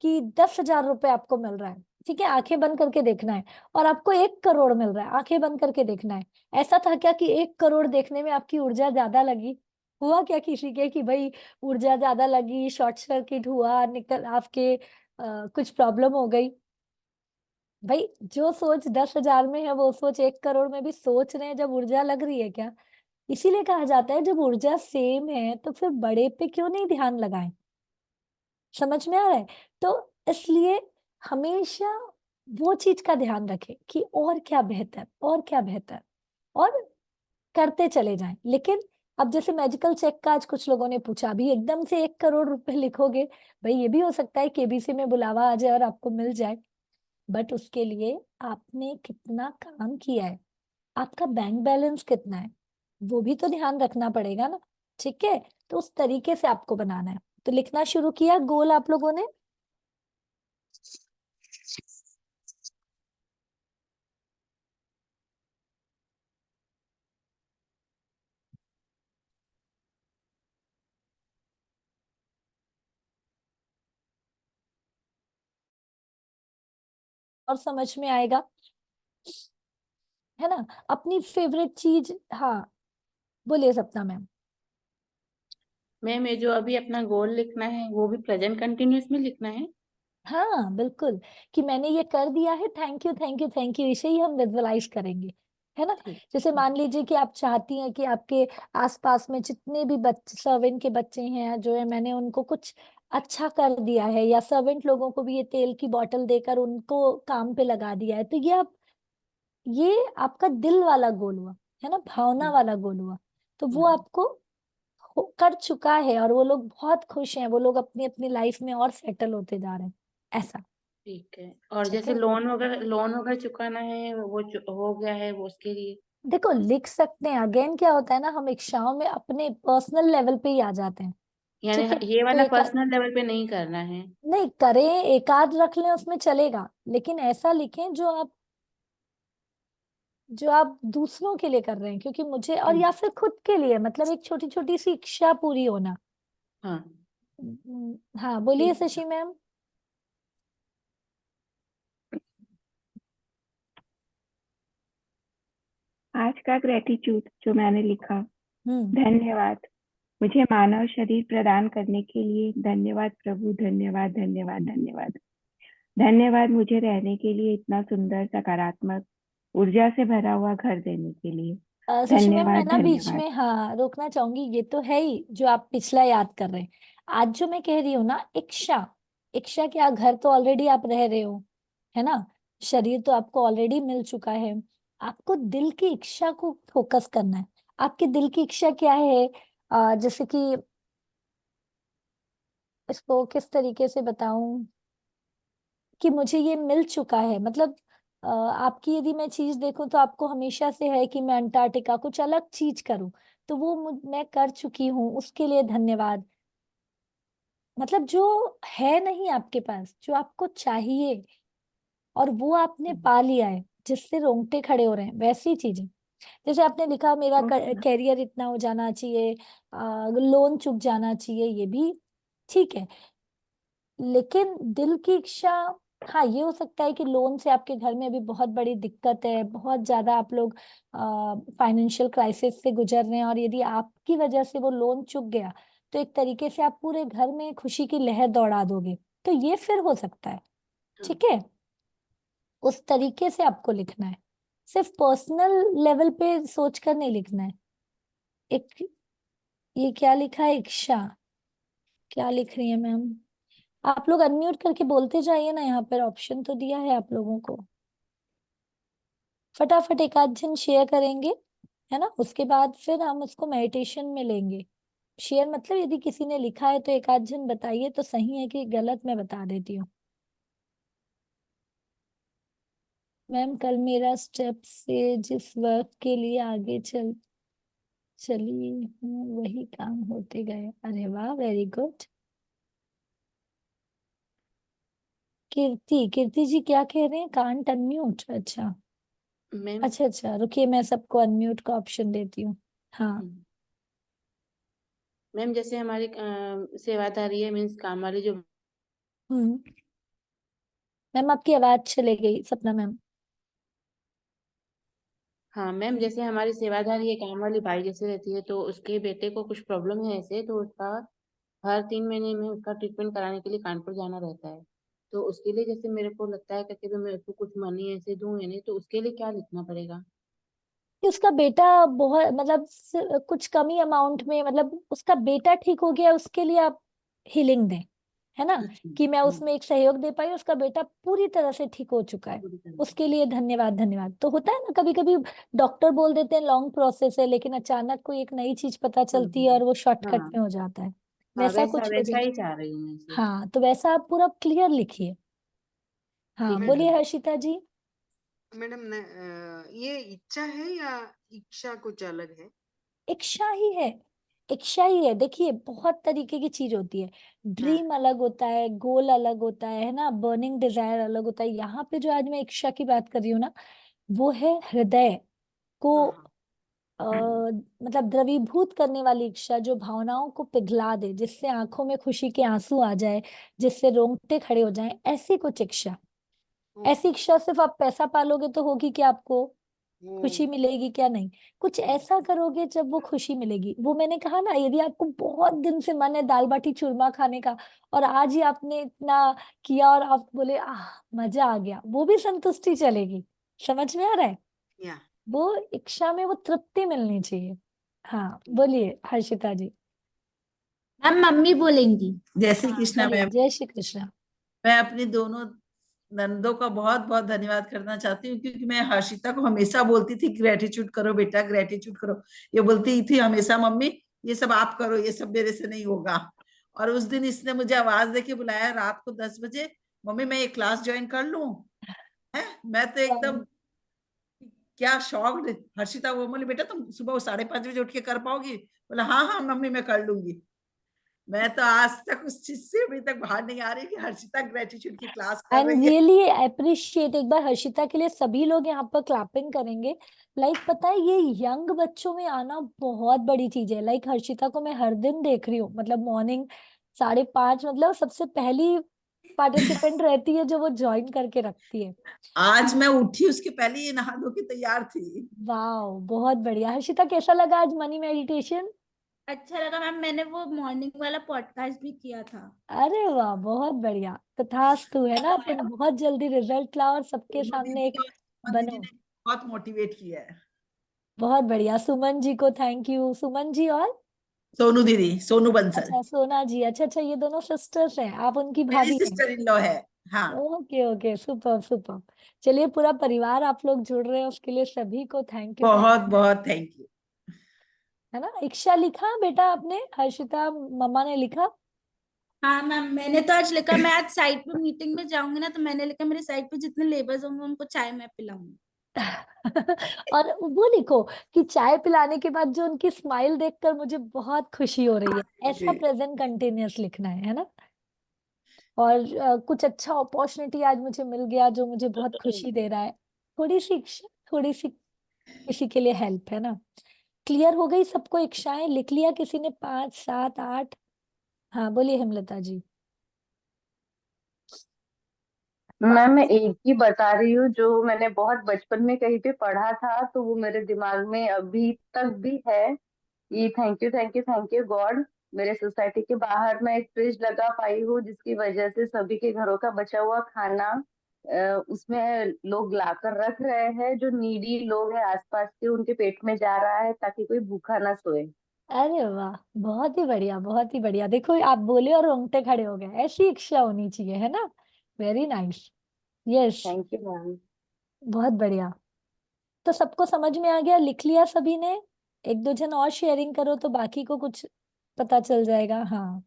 कि 10,000 रुपए आपको मिल रहा है, ठीक है, आंखें बंद करके देखना है। और आपको 1 करोड़ मिल रहा है, आंखें बंद करके देखना है। ऐसा था क्या कि 1 करोड़ देखने में आपकी ऊर्जा ज्यादा लगी? हुआ क्या किसी के कि भाई ऊर्जा ज्यादा लगी, शॉर्ट सर्किट हुआ, निकल आपके कुछ प्रॉब्लम हो गई? भाई जो सोच 10,000 में है वो सोच 1 करोड़ में भी सोच रहे हैं, जब ऊर्जा लग रही है क्या? इसीलिए कहा जाता है जब ऊर्जा सेम है तो फिर बड़े पे क्यों नहीं ध्यान लगाएं। समझ में आ रहा है? तो इसलिए हमेशा वो चीज का ध्यान रखें कि और क्या बेहतर, और क्या बेहतर, और करते चले जाएं। लेकिन अब जैसे मैजिकल चेक का आज कुछ लोगों ने पूछा, अभी एकदम से 1 करोड़ रुपए लिखोगे? भाई ये भी हो सकता है केबीसी में बुलावा आ जाए और आपको मिल जाए, बट उसके लिए आपने कितना काम किया है, आपका बैंक बैलेंस कितना है, वो भी तो ध्यान रखना पड़ेगा ना। ठीक है, तो उस तरीके से आपको बनाना है। तो लिखना शुरू किया गोल आप लोगों ने? और समझ में आएगा, है ना। अपनी फेवरेट चीज, हाँ बोलिए सपना मैम। मैम ये जो अभी अपना गोल लिखना है वो भी प्रेजेंट कंटिन्यूअस में लिखना है? हाँ बिल्कुल, कि मैंने ये कर दिया है, thank you thank you thank you, इसे ही हम विजुअलाइज करेंगे, है ना। ठीक। जैसे मान लीजिए कि आप चाहती हैं कि आपके आसपास में जितने भी बच्चे, सर्वेंट के बच्चे हैं जो है, मैंने उनको कुछ अच्छा कर दिया है, या सर्वेंट लोगों को भी ये तेल की बोतल देकर उनको काम पे लगा दिया है। तो ये आपका दिल वाला गोल हुआ, है ना, भावना वाला गोल हुआ। तो वो आपको कर चुका है और वो लोग बहुत खुश हैं, वो लोग अपनी अपनी लाइफ में और सेटल होते जा रहे हैं, ऐसा। ठीक है। और ठीक जैसे है, लोन वगैरह चुकाना है वो हो गया है वो उसके लिए? देखो लिख सकते हैं। अगेन क्या होता है ना, हम इच्छाओं में अपने पर्सनल लेवल पे ही आ जाते हैं। यानी ठीक है, ये तो वाला एक पर्सनल लेवल पे नहीं करना है? नहीं करें, एक आध रख लें उसमें चलेगा, लेकिन ऐसा लिखें जो आप दूसरों के लिए कर रहे हैं, क्योंकि मुझे, और या फिर खुद के लिए, मतलब एक छोटी छोटी सी इच्छा पूरी होना। हाँ हाँ बोलिए ठीक शशि मैम। आज का ग्रेटिट्यूड जो मैंने लिखा, हम्म धन्यवाद मुझे मानव शरीर प्रदान करने के लिए धन्यवाद प्रभु, धन्यवाद धन्यवाद धन्यवाद। धन्यवाद मुझे रहने के लिए इतना सुंदर सकारात्मक ऊर्जा से भरा हुआ घर देने के लिए। शशि मैम, मैं धन्यवाद ना बीच धन्यवाद। में हाँ रोकना चाहूंगी। ये तो है ही जो आप पिछला याद कर रहे हैं। आज जो मैं कह रही हूँ ना, इच्छा। इच्छा क्या, घर तो ऑलरेडी आप रह रहे हो, है ना। शरीर तो आपको ऑलरेडी मिल चुका है। आपको दिल की इच्छा को फोकस करना है। आपकी दिल की इच्छा क्या है? जैसे कि इसको किस तरीके से बताऊं कि मुझे ये मिल चुका है। मतलब आपकी यदि मैं चीज देखूं तो आपको हमेशा से है कि मैं अंटार्कटिका कुछ अलग चीज करूं, तो वो मैं कर चुकी हूँ, उसके लिए धन्यवाद। मतलब जो है नहीं आपके पास, जो आपको चाहिए और वो आपने पा लिया है, जिससे रोंगटे खड़े हो रहे हैं, वैसी चीजें। जैसे आपने लिखा मेरा ओके। कैरियर इतना हो जाना चाहिए, लोन चुक जाना चाहिए, ये भी ठीक है। लेकिन दिल की इच्छा, हाँ ये हो सकता है कि लोन से आपके घर में अभी बहुत बड़ी दिक्कत है, बहुत ज्यादा आप लोग फाइनेंशियल क्राइसिस से गुजर रहे हैं, और यदि आपकी वजह से वो लोन चुक गया तो एक तरीके से आप पूरे घर में खुशी की लहर दौड़ा दोगे, तो ये फिर हो सकता है। ठीक है, उस तरीके से आपको लिखना है। सिर्फ पर्सनल लेवल पे सोच कर नहीं लिखना है। एक, ये क्या लिखा है, इच्छा क्या लिख रही है मैम? आप लोग अनम्यूट करके बोलते जाइए ना, यहाँ पर ऑप्शन तो दिया है आप लोगों को। फटाफट एक आध जन शेयर करेंगे, है ना। उसके बाद फिर हम उसको मेडिटेशन में लेंगे। शेयर मतलब यदि किसी ने लिखा है तो एक आध जन बताइए तो सही है कि गलत, मैं बता देती हूँ। मैम कल मेरा स्टेप से जिस वर्क के लिए आगे चली हूँ वही काम होते गए। अरे वाह, वेरी गुड। कीर्ति जी क्या कह रहे हैं? Can't unmute? अच्छा मैम। अच्छा अच्छा, रुकिए मैं सबको अनम्यूट का ऑप्शन देती हूँ। हाँ। मैम जैसे हमारी सेवाधारी है, मीन्स काम वाली जो। हम्म। मैम आपकी आवाज चले गई, सपना मैम। हाँ मैम, जैसे हमारी सेवाधारी है, काम वाली बाई जैसे रहती है, तो उसके बेटे को कुछ प्रॉब्लम है ऐसे, तो उसका हर 3 महीने में उसका ट्रीटमेंट कराने के लिए कानपुर जाना रहता है। तो उसके लिए जैसे मेरे को लगता है कि मैं उसको कुछ मनी ऐसे दूं या नहीं, तो उसके लिए क्या लिखना पड़ेगा? कि उसका बेटा बहुत मतलब कुछ कमी अमाउंट में, मतलब उसका बेटा ठीक हो गया, उसके लिए आप हीलिंग दें, है ना। अच्छा। कि मैं उसमें एक सहयोग दे पाई, उसका बेटा पूरी तरह से ठीक हो चुका है, पूरी तरह से। उसके लिए धन्यवाद। धन्यवाद तो होता है ना, कभी कभी डॉक्टर बोल देते हैं लॉन्ग प्रोसेस है, लेकिन अचानक कोई एक नई चीज पता चलती है और वो शॉर्टकट हाँ में हो जाता है। हाँ, वैसा वैसा कुछ हो वैसा जाए। ही चाह रही हूँ मैं इसे। हाँ तो वैसा आप पूरा क्लियर लिखिए। हाँ ठीक है बोलिए मैम। हर्षिता जी। मैडम ने ये इच्छा है या इच्छा कुछ अलग है? इच्छा ही है, इच्छा ही है। देखिए बहुत तरीके की चीज होती है। हाँ ड्रीम अलग होता है, गोल अलग होता है ना, बर्निंग डिजायर अलग होता है। यहाँ पे जो आज मैं इच्छा की बात कर रही हूँ ना, वो है हृदय को हाँ हाँ। मतलब द्रवीभूत करने वाली इच्छा, जो भावनाओं को पिघला दे, जिससे आंखों में खुशी के आंसू आ जाए, जिससे रोंगटे खड़े हो जाएं, ऐसी कुछ इच्छा। ऐसी ओके। इच्छा सिर्फ आप पैसा पालोगे तो होगी क्या आपको? वो खुशी मिलेगी क्या? नहीं। कुछ ऐसा करोगे जब वो खुशी मिलेगी। वो मैंने कहा ना, यदि आपको बहुत दिन से मन है दाल बाटी चूरमा खाने का, और आज ही आपने इतना किया और आप बोले आह मजा आ गया, वो भी संतुष्टि चलेगी। समझ में आ रहा है? या वो इच्छा में वो तृप्ति मिलनी चाहिए। हाँ बोलिए हर्षिता जी। मैम मम्मी बोलेंगी। जय श्री हाँ कृष्णा बोलिए, मैम। जय श्री कृष्ण। मैं अपनी दोनों नंदों का बहुत बहुत धन्यवाद करना चाहती हूँ, क्योंकि मैं हर्षिता को हमेशा बोलती थी ग्रेटिट्यूड करो बेटा, ग्रेटिट्यूड करो। ये बोलती थी हमेशा मम्मी ये सब आप करो, ये सब मेरे से नहीं होगा। और उस दिन इसने मुझे आवाज देके बुलाया रात को 10 बजे, मम्मी मैं ये क्लास ज्वाइन कर लूं? है, मैं तो एकदम क्या शॉक्ड। हर्षिता वो बोली बेटा तुम सुबह 5:30 बजे उठ के कर पाओगी? बोला हाँ हाँ मम्मी मैं कर लूंगी। मैं तो आज तक उस चीज से अभी तक बाहर नहीं आ रही कि हर्षिता ग्रेटिट्यूड की क्लास कर एंड रही है। रियली अप्रिशिएट, एक बार हर्षिता के लिए सभी लोग यहाँ पर क्लैपिंग करेंगे। लाइक पता है ये यंग बच्चों में आना बहुत बड़ी चीज है। लाइक हर्षिता को मैं हर दिन देख रही हूँ, मतलब मॉर्निंग 5:30, मतलब सबसे पहली पार्टिसिपेंट रहती है जो वो ज्वाइन करके रखती है। आज मैं उठी उसके पहले ही नहा धो के तैयार थी। वाह बहुत बढ़िया। हर्षिता कैसा लगा आज मनी मेडिटेशन? अच्छा लगा मैम, मैंने वो मॉर्निंग वाला पॉडकास्ट भी किया था। अरे वाह, बहुत बढ़िया। तथास्तु, है ना, तुम बहुत जल्दी रिजल्ट लाओ और सबके सोनू सामने दीदी एक और सुमन दीदी बनो। ने बहुत मोटिवेट किया है। बहुत बढ़िया। सुमन जी को थैंक यू। सुमन जी और सोनू दीदी, सोनू बंसल अच्छा सोना जी, अच्छा अच्छा, ये दोनों सिस्टर्स हैं, आप उनकी मेरी भाभी हैं। सिस्टर इन लॉ है। हाँ, ओके ओके, सुपर सुपर। चलिए, पूरा परिवार आप लोग जुड़ रहे हैं, उसके लिए सभी को थैंक यू बहुत बहुत थैंक यू। है ना। इक्षा लिखा बेटा आपने? हर्षिता मम्मा ने लिखा? हाँ मैम, मैंने तो आज लिखा, मैं आज साइट पे मीटिंग में जाऊंगी ना, तो मैंने लिखा मेरे साइट पे जितने लेबर्स होंगे उनको चाय मैं पिलाऊंगी। और वो लिखो कि चाय पिलाने के बाद जो उनकी स्माइल देखकर मुझे बहुत खुशी हो रही है, ऐसा जी। प्रेजेंट कंटिन्यूअस लिखना है ना। और कुछ अच्छा अपॉर्चुनिटी आज मुझे मिल गया जो मुझे बहुत खुशी दे रहा है। थोड़ी सी इच्छा, थोड़ी सी किसी के लिए हेल्प, है ना। क्लियर हो गई सबको इच्छाएं? लिख लिया किसी ने? 5 7 8? हाँ बोलिए हेमलता जी। मैम मैं एक ही बता रही हूँ जो मैंने बहुत बचपन में कहीं पे पढ़ा था, तो वो मेरे दिमाग में अभी तक भी है। ये thank you thank you thank you God, मेरे सोसाइटी के बाहर मैं एक फ्रिज लगा पाई हूँ जिसकी वजह से सभी के घरों का बचा हुआ खाना उसमें लोग लाकर रख रहे हैं। जो नीडी लोग हैं आसपास के, उनके पेट में जा रहा है ताकि कोई भूखा ना सोए। अरे वाह, बहुत ही बढ़िया, बहुत ही बढ़िया। देखो आप बोले और रोंगटे खड़े हो गए, ऐसी इच्छा होनी चाहिए, है ना। Very nice. Yes, thank you ma'am. बहुत बढ़िया। तो सबको समझ में आ गया? लिख लिया सभी ने? एक दो जन और शेयरिंग करो तो बाकी को कुछ पता चल जाएगा। हाँ,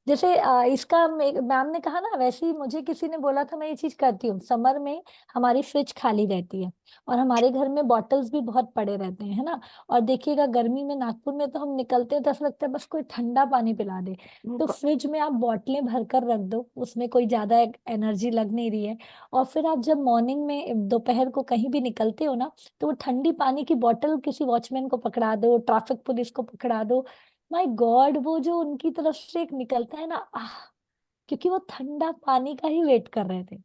जैसे इसका मैम ने कहा ना, वैसे ही मुझे किसी ने बोला था, मैं ये चीज करती हूँ। समर में हमारी फ्रिज खाली रहती है और हमारे घर में बॉटल्स भी बहुत पड़े रहते हैं, है ना। और देखिएगा गर्मी में नागपुर में तो हम निकलते हैं तो ऐसा लगता है बस कोई ठंडा पानी पिला दे। तो फ्रिज में आप बॉटलें भर कर रख दो, उसमें कोई ज्यादा एनर्जी लग नहीं रही है। और फिर आप जब मॉर्निंग में दोपहर को कहीं भी निकलते हो ना, तो वो ठंडी पानी की बॉटल किसी वॉचमैन को पकड़ा दो, ट्रैफिक पुलिस को पकड़ा दो। माय गॉड, वो जो उनकी तरफ से एक निकलता है ना, क्योंकि वो ठंडा पानी का ही वेट कर रहे थे।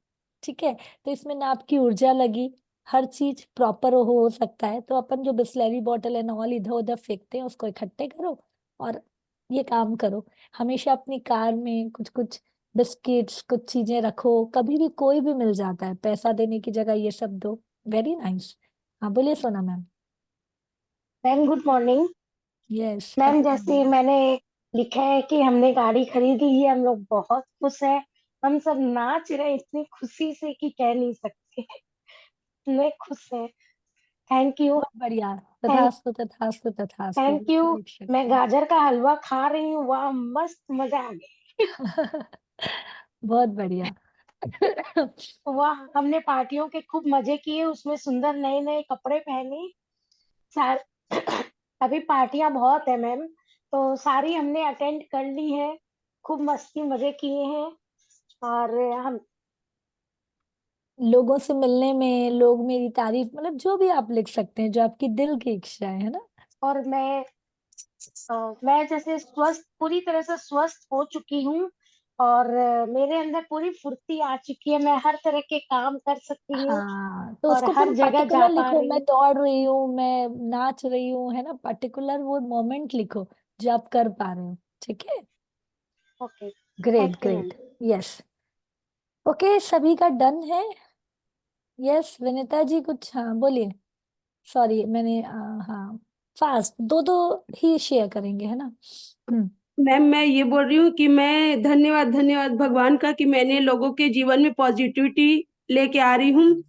ठीक है, तो इसमें ना आपकी ऊर्जा लगी, हर चीज प्रॉपर हो सकता है। तो अपन जो बिस्लरी बॉटल एंड ऑल इधर उधर फेंकते हैं, उसको इकट्ठे करो और ये काम करो। हमेशा अपनी कार में कुछ कुछ बिस्किट्स, कुछ चीजें रखो, कभी भी कोई भी मिल जाता है, पैसा देने की जगह ये सब दो। Very nice. हाँ बोलिए सोना ma'am. Ma'am good morning. Yes, ma'am happy जैसे मॉर्निंग। मैंने लिखा है कि हमने गाड़ी खरीद ली है, हम लोग बहुत खुश हैं। हम सब नाच रहे हैं इतनी खुशी से कि कह नहीं सकते। इतने खुश हैं। Thank you. बहुत बढ़िया। थैंक तथास्तु तथास्तु तथास्तु, थैंक यू। बिल्कुल लिख मैं सकते हैं। गाजर का हलवा खा रही हूँ, वाह मस्त मजा आ गया। बहुत बढ़िया। वाह, हमने पार्टियों के खूब मजे किए, उसमें सुंदर नए नए कपड़े पहने। सार अभी पार्टियां बहुत है मैम, तो सारी हमने अटेंड कर ली है। खूब मस्ती मजे किए हैं। और हम लोगों से मिलने में लोग मेरी तारीफ, मतलब जो भी आप लिख सकते हैं, जो आपकी दिल की इच्छा है ना। और मैं जैसे स्वस्थ, पूरी तरह से स्वस्थ हो चुकी हूँ। और मेरे अंदर पूरी फुर्ती आ चुकी है, मैं हर तरह के काम कर सकती हूँ हाँ, तो और उसको हर तुम जगह जा पर्टिकुलर पा लिखो, रही मैं हूँ। दौड़ रही हूँ, मैं नाच रही हूँ, है ना। पर्टिकुलर वो मोमेंट लिखो जो आप कर पा रहे हो। ठीक है, okay, great thank you ma'am. Great. Yes, okay, सभी का डन है? यस, विनीता जी कुछ, हाँ बोलिए। सॉरी मैंने हाँ, फास्ट दो दो ही शेयर करेंगे, है ना। मैम मैं ये बोल रही हूँ कि मैं धन्यवाद धन्यवाद भगवान का कि मैंने लोगों के जीवन में पॉजिटिविटी लेके आ रही हूँ।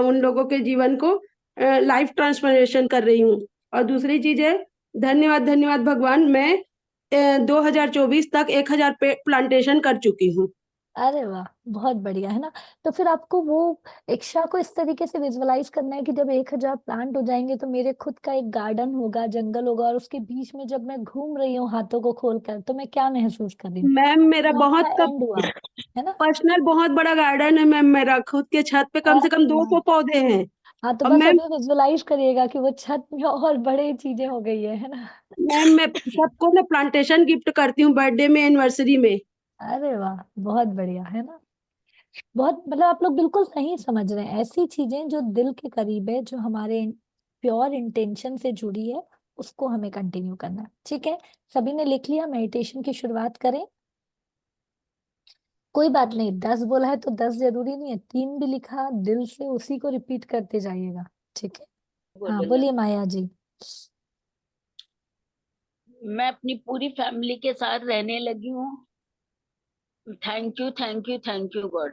उन लोगों के जीवन को लाइफ ट्रांसफॉर्मेशन कर रही हूँ। और दूसरी चीज है, धन्यवाद धन्यवाद भगवान, मैं 2024 तक 1000 प्लांटेशन कर चुकी हूँ। अरे वाह, बहुत बढ़िया, है ना। तो फिर आपको वो इच्छा को इस तरीके से विजुअलाइज करना है कि जब 1000 प्लांट हो जाएंगे तो मेरे खुद का एक गार्डन होगा, जंगल होगा, और उसके बीच में जब मैं घूम रही हूँ हाथों को खोलकर, तो मैं क्या महसूस कर रही हूँ। मैम मेरा तो बहुत आपका का एंड हुआ, है ना। पर्सनल बहुत बड़ा गार्डन है मैम, मेरा खुद के छत पे कम से कम अरे वाह। 200 पौधे हैं। हाँ, तो और बस मैम अभी विजुअलाइज करिएगा कि वो छत में और बड़े चीजें हो गई है ना। मैं सबको ना प्लांटेशन गिफ्ट करती हूँ बर्थडे में, एनिवर्सरी में। अरे वाह, बहुत बढ़िया, है ना। बहुत, मतलब आप लोग बिल्कुल सही समझ रहे हैं। ऐसी चीजें जो दिल के करीब है, जो हमारे प्योर इंटेंशन से जुड़ी है, उसको हमें कंटिन्यू करना है। ठीक है, सभी ने लिख लिया? मेडिटेशन की शुरुआत करें। कोई बात नहीं, 10 बोला है तो 10 जरूरी नहीं है, 3 भी लिखा दिल से उसी को रिपीट करते जाइएगा। ठीक है, हाँ बोलो बोलिए मैम। माया जी। मैं अपनी पूरी फैमिली के साथ रहने लगी हूँ। Thank you thank you thank you God.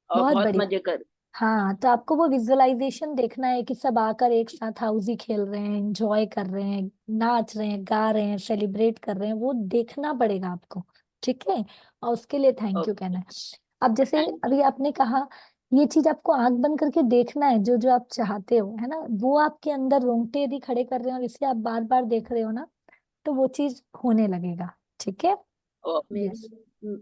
और बहुत बहुत बढ़िया। मजे कर। हाँ, तो आपको वो विजुअलाइजेशन देखना है कि सब आकर एक साथ हाउसी खेल रहे हैं, एंजॉय कर रहे हैं, नाच रहे हैं, गा रहे हैं, सेलिब्रेट कर रहे हैं, वो देखना पड़ेगा आपको। ठीक है, और उसके लिए थैंक यू कहना है। अब जैसे अभी आपने कहा, ये चीज आपको आंख बंद करके देखना है, जो जो आप चाहते हो, है ना, वो आपके अंदर रोंगटे यदि खड़े कर रहे हो और इसे आप बार बार देख रहे हो ना, तो वो चीज होने लगेगा। ठीक है, यस।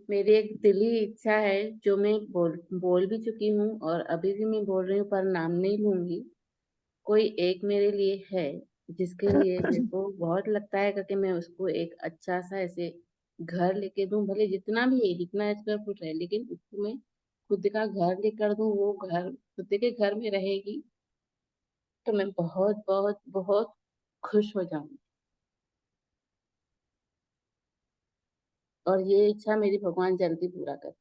मेरी एक दिली इच्छा है जो मैं बोल भी चुकी हूँ और अभी भी मैं बोल रही हूँ, पर नाम नहीं लूंगी। कोई एक मेरे लिए है जिसके लिए मेरे को बहुत लगता है कि मैं उसको एक अच्छा सा ऐसे घर लेके दूं, भले जितना भी है, जितना स्क्वायर फुट है, लेकिन उसको मैं खुद का घर लेकर दूं, वो घर खुद के घर में रहेगी तो मैं बहुत बहुत बहुत खुश हो जाऊंगी। और ये इच्छा मेरी भगवान जल्दी पूरा कर।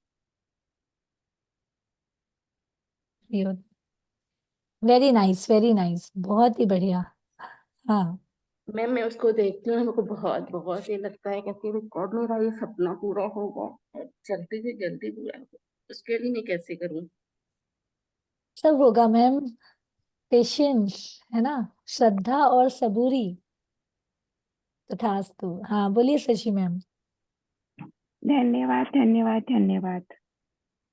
वेरी नाइस, वेरी नाइस, बहुत ही बढ़िया। हाँ, मैं उसको देखती हूँ, मेरे को बहुत बहुत ये लगता है कि कब मेरा ये सपना पूरा होगा और जल्दी से जल्दी पूरा होगा। उसके लिए मैं कैसे करूँ? सब होगा मैम। पेशेंस, है ना, श्रद्धा और सबूरी। तथास्तु। हाँ बोलिए शशि मैम। धन्यवाद धन्यवाद धन्यवाद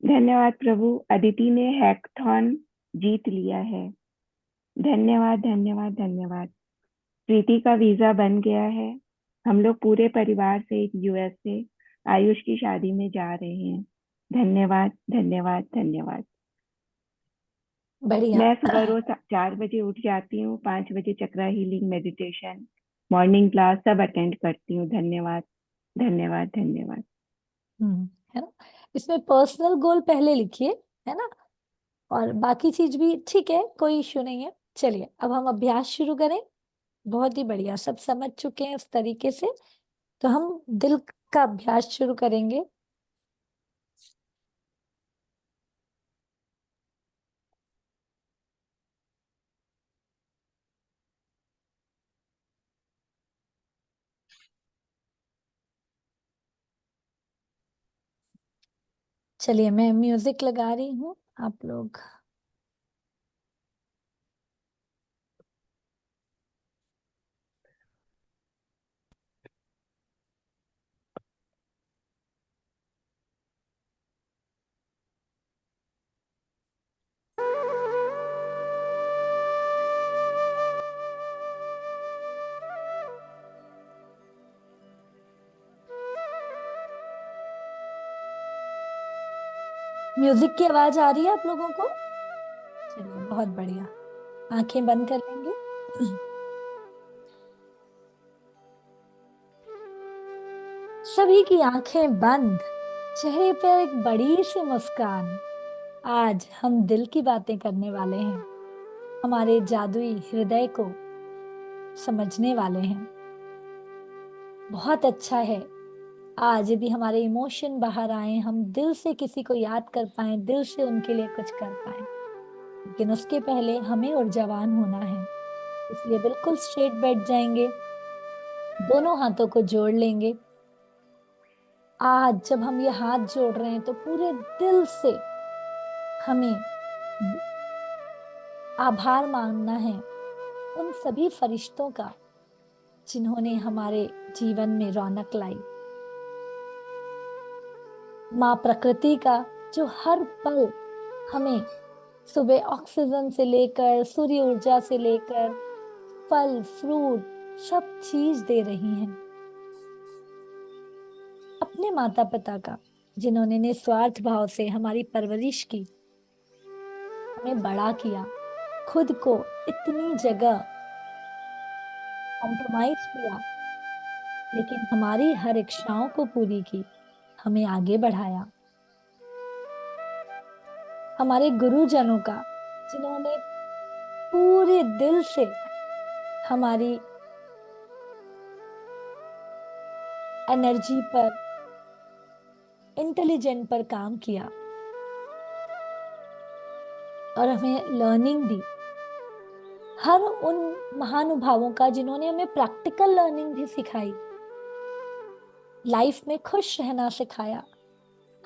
धन्यवाद प्रभु। अदिति ने हैकथॉन जीत लिया है। धन्यवाद धन्यवाद धन्यवाद। प्रीति का वीजा बन गया है। हम लोग पूरे परिवार से यूएस से आयुष की शादी में जा रहे हैं। धन्यवाद धन्यवाद धन्यवाद। बढ़िया। मैं सुबह रोज 4 बजे उठ जाती हूँ, 5 बजे चक्रा हीलिंग, मेडिटेशन, मॉर्निंग क्लास सब अटेंड करती हूँ। धन्यवाद धन्यवाद धन्यवाद। है ना, इसमें पर्सनल गोल पहले लिखिए, है ना, और बाकी चीज भी ठीक है, कोई इश्यू नहीं है। चलिए अब हम अभ्यास शुरू करें। बहुत ही बढ़िया, सब समझ चुके हैं इस तरीके से, तो हम दिल का अभ्यास शुरू करेंगे। चलिए मैं म्यूजिक लगा रही हूँ, आप लोग म्यूजिक की आवाज आ रही है आप लोगों को? चलिए बहुत बढ़िया, आंखें बंद कर लेंगे। सभी की आंखें बंद, चेहरे पर एक बड़ी सी मुस्कान। आज हम दिल की बातें करने वाले हैं, हमारे जादुई हृदय को समझने वाले हैं। बहुत अच्छा है आज यदि हमारे इमोशन बाहर आए, हम दिल से किसी को याद कर पाए, दिल से उनके लिए कुछ कर पाए, लेकिन उसके पहले हमें ऊर्जावान होना है। इसलिए बिल्कुल स्ट्रेट बैठ जाएंगे, दोनों हाथों को जोड़ लेंगे। आज जब हम ये हाथ जोड़ रहे हैं तो पूरे दिल से हमें आभार मानना है उन सभी फरिश्तों का जिन्होंने हमारे जीवन में रौनक लाई, माँ प्रकृति का जो हर पल हमें सुबह ऑक्सीजन से लेकर सूर्य ऊर्जा से लेकर फल फ्रूट सब चीज दे रही हैं, अपने माता पिता का जिन्होंने निस्वार्थ भाव से हमारी परवरिश की, हमें बड़ा किया, खुद को इतनी जगह कॉम्प्रोमाइज किया, लेकिन हमारी हर इच्छाओं को पूरी की, हमें आगे बढ़ाया। हमारे गुरुजनों का जिन्होंने पूरे दिल से हमारी एनर्जी पर, इंटेलिजेंट पर काम किया और हमें लर्निंग दी। हर उन महानुभावों का जिन्होंने हमें प्रैक्टिकल लर्निंग भी सिखाई, लाइफ में खुश रहना सिखाया।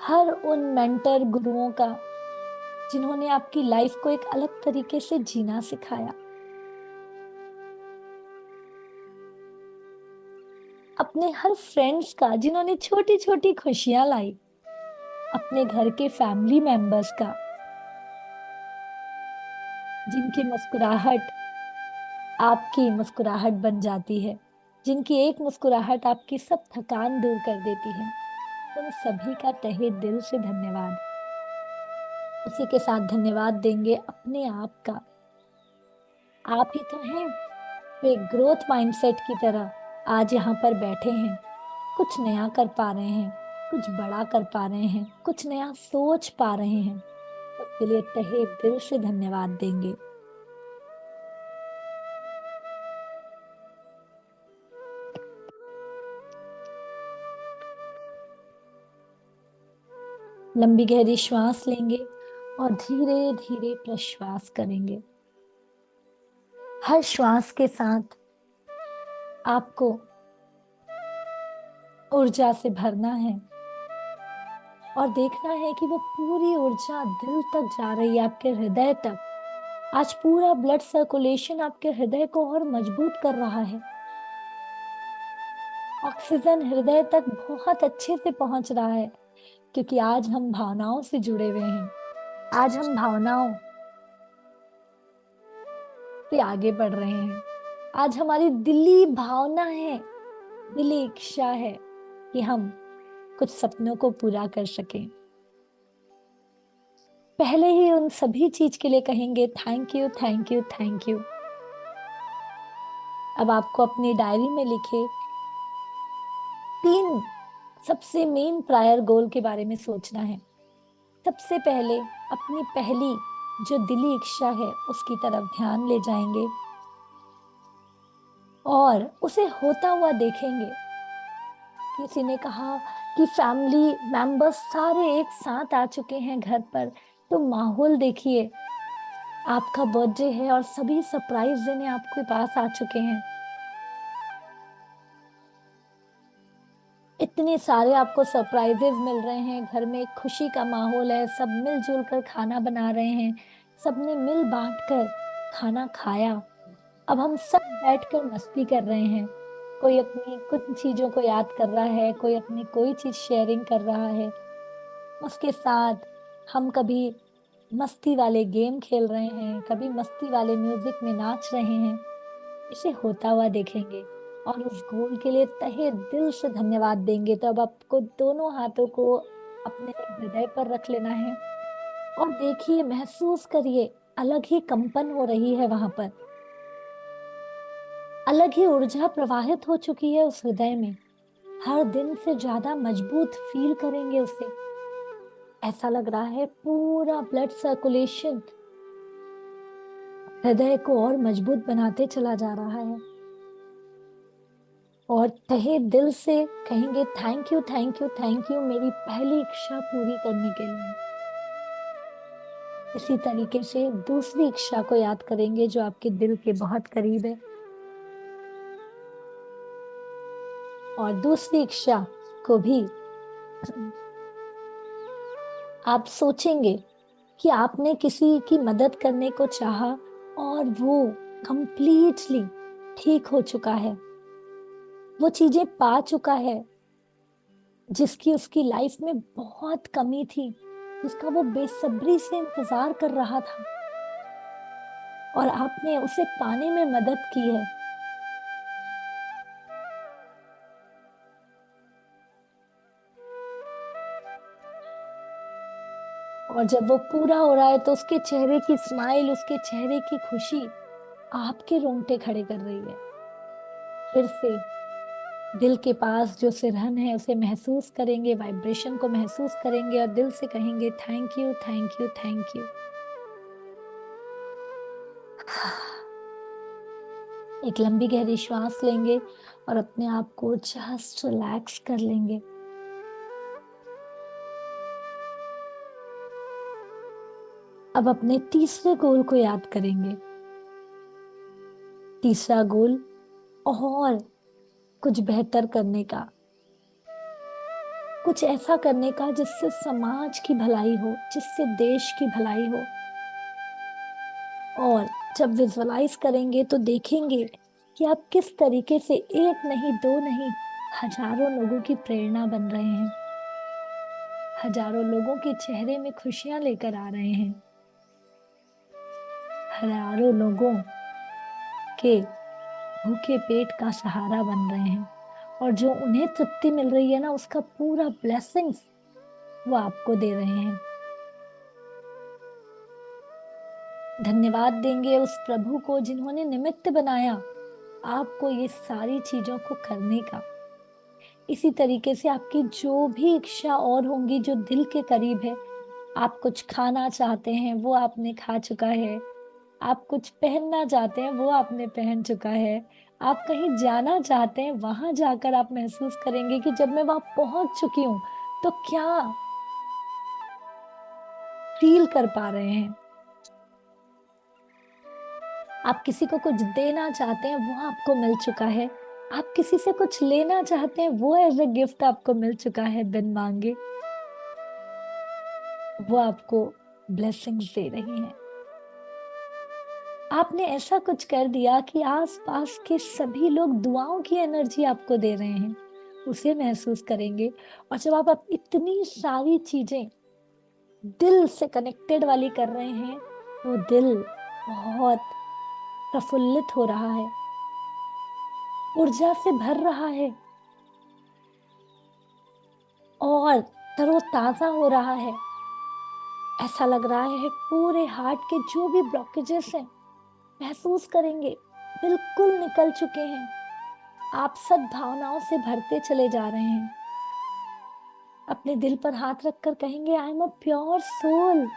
हर उन मेंटर गुरुओं का जिन्होंने आपकी लाइफ को एक अलग तरीके से जीना सिखाया। अपने हर फ्रेंड्स का जिन्होंने छोटी छोटी खुशियां लाई। अपने घर के फैमिली मेंबर्स का जिनकी मुस्कुराहट आपकी मुस्कुराहट बन जाती है, जिनकी एक मुस्कुराहट आपकी सब थकान दूर कर देती है। उन सभी का तहे दिल से धन्यवाद। उसी के साथ धन्यवाद देंगे अपने आप का। आप ही तो हैं वे ग्रोथ माइंडसेट की तरह आज यहाँ पर बैठे हैं, कुछ नया कर पा रहे हैं, कुछ बड़ा कर पा रहे हैं, कुछ नया सोच पा रहे हैं। उसके लिए तहे दिल से धन्यवाद देंगे। लंबी गहरी श्वास लेंगे और धीरे धीरे प्रश्वास करेंगे। हर श्वास के साथ आपको ऊर्जा से भरना है और देखना है कि वो पूरी ऊर्जा दिल तक जा रही है, आपके हृदय तक। आज पूरा ब्लड सर्कुलेशन आपके हृदय को और मजबूत कर रहा है। ऑक्सीजन हृदय तक बहुत अच्छे से पहुंच रहा है, क्योंकि आज हम भावनाओं से जुड़े हुए हैं। आज हम भावनाओं से आगे बढ़ रहे हैं। आज हमारी दिली भावना है, दिली इच्छा है कि हम कुछ सपनों को पूरा कर सकें। पहले ही उन सभी चीज के लिए कहेंगे thank you, thank you, thank you. अब आपको अपनी डायरी में लिखे 3 सबसे मेन प्रायर गोल के बारे में सोचना है। सबसे पहले अपनी पहली जो दिली इच्छा है उसकी तरफ ध्यान ले जाएंगे और उसे होता हुआ देखेंगे। किसी ने कहा कि फैमिली मेंबर्स सारे एक साथ आ चुके हैं घर पर, तो माहौल देखिए। आपका बर्थडे है और सभी सरप्राइज देने आपके पास आ चुके हैं। इतने सारे आपको सरप्राइजेस मिल रहे हैं, घर में एक खुशी का माहौल है, सब मिलजुल कर खाना बना रहे हैं, सबने मिल बांट कर खाना खाया। अब हम सब बैठकर मस्ती कर रहे हैं। कोई अपनी कुछ चीजों को याद कर रहा है, कोई अपनी कोई चीज शेयरिंग कर रहा है। उसके साथ हम कभी मस्ती वाले गेम खेल रहे हैं, कभी मस्ती वाले म्यूजिक में नाच रहे हैं। इसे होता हुआ देखेंगे और उस गोल के लिए तहे दिल से धन्यवाद देंगे। तो अब आपको दोनों हाथों को अपने हृदय पर रख लेना है और देखिए, महसूस करिए, अलग ही कंपन हो रही है वहां पर, अलग ही ऊर्जा प्रवाहित हो चुकी है उस हृदय में। हर दिन से ज्यादा मजबूत फील करेंगे उसे। ऐसा लग रहा है पूरा ब्लड सर्कुलेशन हृदय को और मजबूत बनाते चला जा रहा है। और तहे दिल से कहेंगे thank you, thank you, thank you मेरी पहली इच्छा पूरी करने के लिए। इसी तरीके से दूसरी इच्छा को याद करेंगे जो आपके दिल के बहुत करीब है। और दूसरी इच्छा को भी आप सोचेंगे कि आपने किसी की मदद करने को चाहा और वो कंप्लीटली ठीक हो चुका है, वो चीजें पा चुका है जिसकी उसकी लाइफ में बहुत कमी थी, जिसका वो बेसब्री से इंतजार कर रहा था, और आपने उसे पाने में मदद की है। और जब वो पूरा हो रहा है तो उसके चेहरे की स्माइल, उसके चेहरे की खुशी आपके रोंगटे खड़े कर रही है। फिर से दिल के पास जो सिरहन है उसे महसूस करेंगे, वाइब्रेशन को महसूस करेंगे और दिल से कहेंगे thank you, thank you, thank you. एक लंबी गहरी श्वास लेंगे और अपने आप को जस्ट रिलैक्स कर लेंगे। अब अपने तीसरे गोल को याद करेंगे। तीसरा गोल और कुछ बेहतर करने का, कुछ ऐसा करने का जिससे समाज की भलाई हो, जिससे देश की भलाई हो। और जब विजुअलाइज करेंगे तो देखेंगे कि आप किस तरीके से एक नहीं, दो नहीं, हजारों लोगों की प्रेरणा बन रहे हैं, हजारों लोगों के चेहरे में खुशियां लेकर आ रहे हैं, हजारों लोगों के भूखे पेट का सहारा बन रहे हैं। और जो उन्हें तृप्ति मिल रही है ना, उसका पूरा ब्लेसिंग्स वो आपको दे रहे हैं। धन्यवाद देंगे उस प्रभु को जिन्होंने निमित्त बनाया आपको ये सारी चीजों को करने का। इसी तरीके से आपकी जो भी इच्छा और होंगी जो दिल के करीब है, आप कुछ खाना चाहते हैं वो आपने खा चुका है, आप कुछ पहनना चाहते हैं वो आपने पहन चुका है, आप कहीं जाना चाहते हैं वहां जाकर आप महसूस करेंगे कि जब मैं वहां पहुंच चुकी हूं तो क्या फील कर पा रहे हैं। आप किसी को कुछ देना चाहते हैं वो आपको मिल चुका है, आप किसी से कुछ लेना चाहते हैं वो एज ए गिफ्ट आपको मिल चुका है बिन मांगे। वो आपको ब्लेसिंग्स दे रही हैं। आपने ऐसा कुछ कर दिया कि आसपास के सभी लोग दुआओं की एनर्जी आपको दे रहे हैं, उसे महसूस करेंगे। और जब आप इतनी सारी चीजें दिल से कनेक्टेड वाली कर रहे हैं तो दिल बहुत प्रफुल्लित हो रहा है, ऊर्जा से भर रहा है और तरोताजा हो रहा है। ऐसा लग रहा है पूरे हार्ट के जो भी ब्लॉकेजेस हैं महसूस करेंगे बिल्कुल निकल चुके हैं। आप सद्भावनाओं से भरते चले जा रहे हैं। अपने दिल पर हाथ रखकर कहेंगे, I am a pure soul,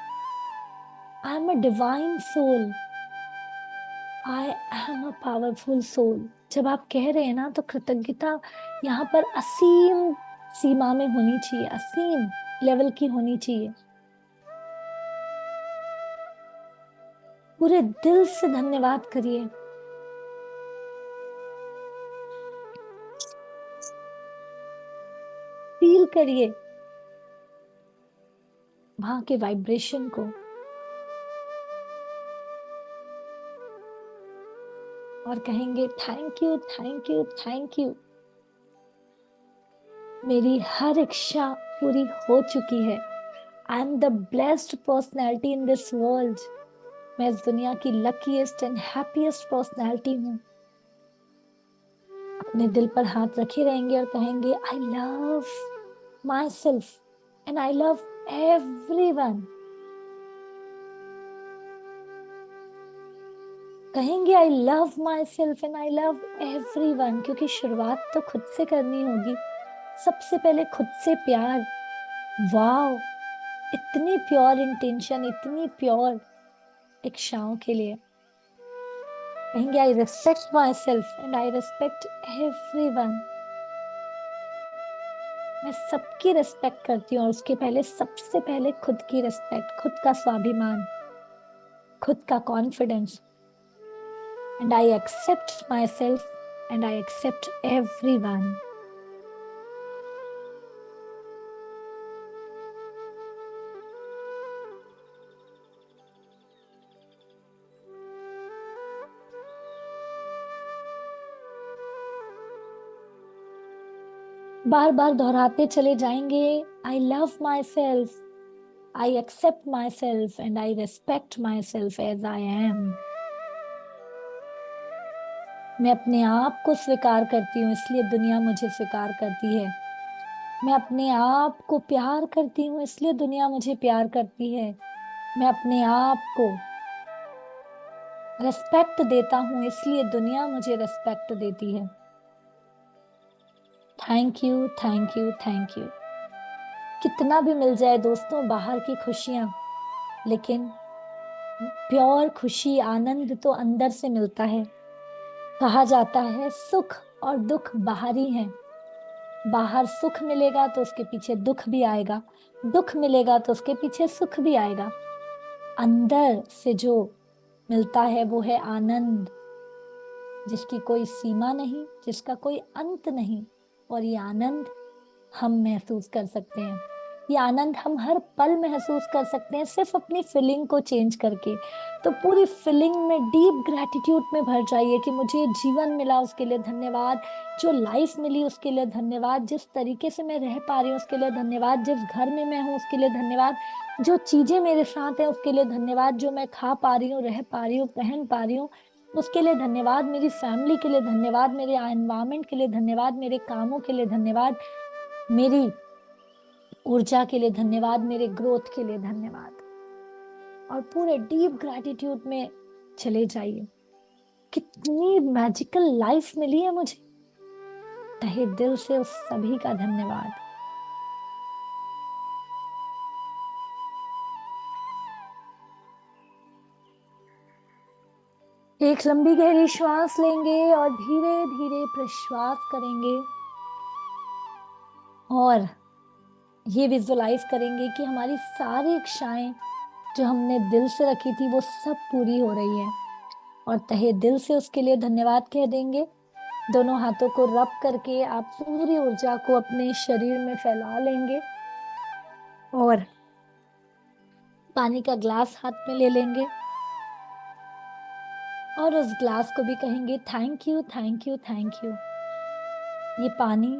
I am a divine soul, I am a powerful soul. जब आप कह रहे हैं ना तो कृतज्ञता यहाँ पर असीम सीमा में होनी चाहिए, असीम लेवल की होनी चाहिए। पूरे दिल से धन्यवाद करिए। फील करिए वहां के वाइब्रेशन को। और कहेंगे, thank you, thank you, thank you. मेरी हर इच्छा पूरी हो चुकी है। I am the blessed personality in this world. मैं इस दुनिया की लकीएस्ट एंड हैप्पीएस्ट पर्सनैलिटी हूँ। अपने दिल पर हाथ रखे रहेंगे और कहेंगे, I love my self and I love everyone. कहेंगे, I love my self and I love everyone, क्योंकि शुरुआत तो खुद से करनी होगी। सबसे पहले खुद से प्यार। वाओ, इतनी प्योर इंटेंशन, इतनी प्योर इच्छाओं के लिए। कहेंगे, आई respect my self and I respect everyone. मैं सबकी रिस्पेक्ट करती हूँ और उसके पहले सबसे पहले खुद की रिस्पेक्ट, खुद का स्वाभिमान, खुद का confidence. And I accept my self and I accept everyone. बार बार दोहराते चले जाएंगे, I love my self, I accept my self and I respect my self as I am. मैं अपने आप को स्वीकार करती हूँ इसलिए दुनिया मुझे स्वीकार करती है। मैं अपने आप को प्यार करती हूँ इसलिए दुनिया मुझे प्यार करती है। मैं अपने आप को रिस्पेक्ट देता हूँ इसलिए दुनिया मुझे रिस्पेक्ट देती है। Thank you, thank you, thank you. कितना भी मिल जाए दोस्तों बाहर की खुशियां, लेकिन प्योर खुशी, आनंद तो अंदर से मिलता है। कहा जाता है सुख और दुख बाहरी हैं। बाहर सुख मिलेगा तो उसके पीछे दुख भी आएगा, दुख मिलेगा तो उसके पीछे सुख भी आएगा। अंदर से जो मिलता है वो है आनंद, जिसकी कोई सीमा नहीं, जिसका कोई अंत नहीं। और ये आनंद हम महसूस कर सकते हैं, ये आनंद हम हर पल महसूस कर सकते हैं सिर्फ अपनी फीलिंग को चेंज करके। तो पूरी फीलिंग में डीप ग्रैटिट्यूड में भर जाइए कि मुझे जीवन मिला उसके लिए धन्यवाद, जो लाइफ मिली उसके लिए धन्यवाद, जिस तरीके से मैं रह पा रही हूँ उसके लिए धन्यवाद, जिस घर में मैं हूँ उसके लिए धन्यवाद, जो चीजें मेरे साथ हैं उसके लिए धन्यवाद, जो मैं खा पा रही हूँ, रह पा रही हूँ, पहन पा रही हूँ उसके लिए धन्यवाद, मेरी फैमिली के लिए धन्यवाद, मेरे एनवायरमेंट के लिए धन्यवाद, मेरे कामों के लिए धन्यवाद, मेरी ऊर्जा के लिए धन्यवाद, मेरे ग्रोथ के लिए धन्यवाद। और पूरे डीप ग्रैटिट्यूड में चले जाइए। कितनी मैजिकल लाइफ मिली है मुझे, तहे दिल से उस सभी का धन्यवाद। एक लंबी गहरी श्वास लेंगे और धीरे धीरे प्रश्वास करेंगे और ये विजुअलाइज करेंगे कि हमारी सारी इच्छाएं जो हमने दिल से रखी थी वो सब पूरी हो रही है, और तहे दिल से उसके लिए धन्यवाद कह देंगे। दोनों हाथों को रब करके आप पूरी ऊर्जा को अपने शरीर में फैला लेंगे और पानी का ग्लास हाथ में ले लेंगे और उस ग्लास को भी कहेंगे thank you thank you thank you. ये पानी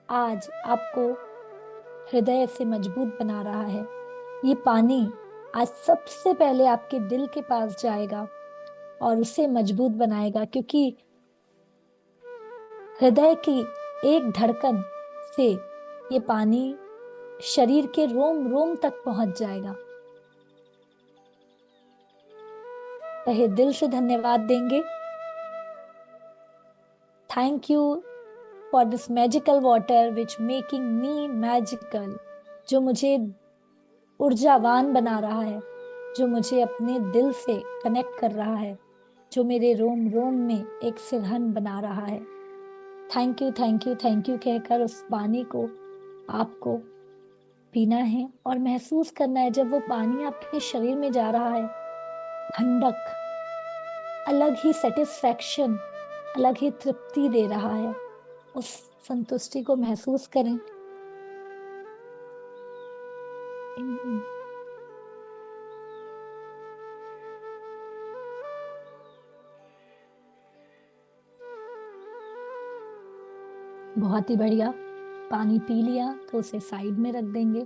आज आपको हृदय से मजबूत बना रहा है। ये पानी आज सबसे पहले आपके दिल के पास जाएगा और उसे मजबूत बनाएगा, क्योंकि हृदय की एक धड़कन से ये पानी शरीर के रोम रोम तक पहुंच जाएगा। तहे दिल से धन्यवाद देंगे। Thank you for this magical water which making me magical, जो मुझे ऊर्जावान बना रहा है, जो मुझे अपने दिल से कनेक्ट कर रहा है, जो मेरे रोम रोम में एक सिरहन बना रहा है। Thank you thank you thank you कहकर उस पानी को आपको पीना है और महसूस करना है जब वो पानी आपके शरीर में जा रहा है, ठंडक, अलग ही सेटिस्फैक्शन, अलग ही तृप्ति दे रहा है। उस संतुष्टि को महसूस करें। बहुत ही बढ़िया। पानी पी लिया तो उसे साइड में रख देंगे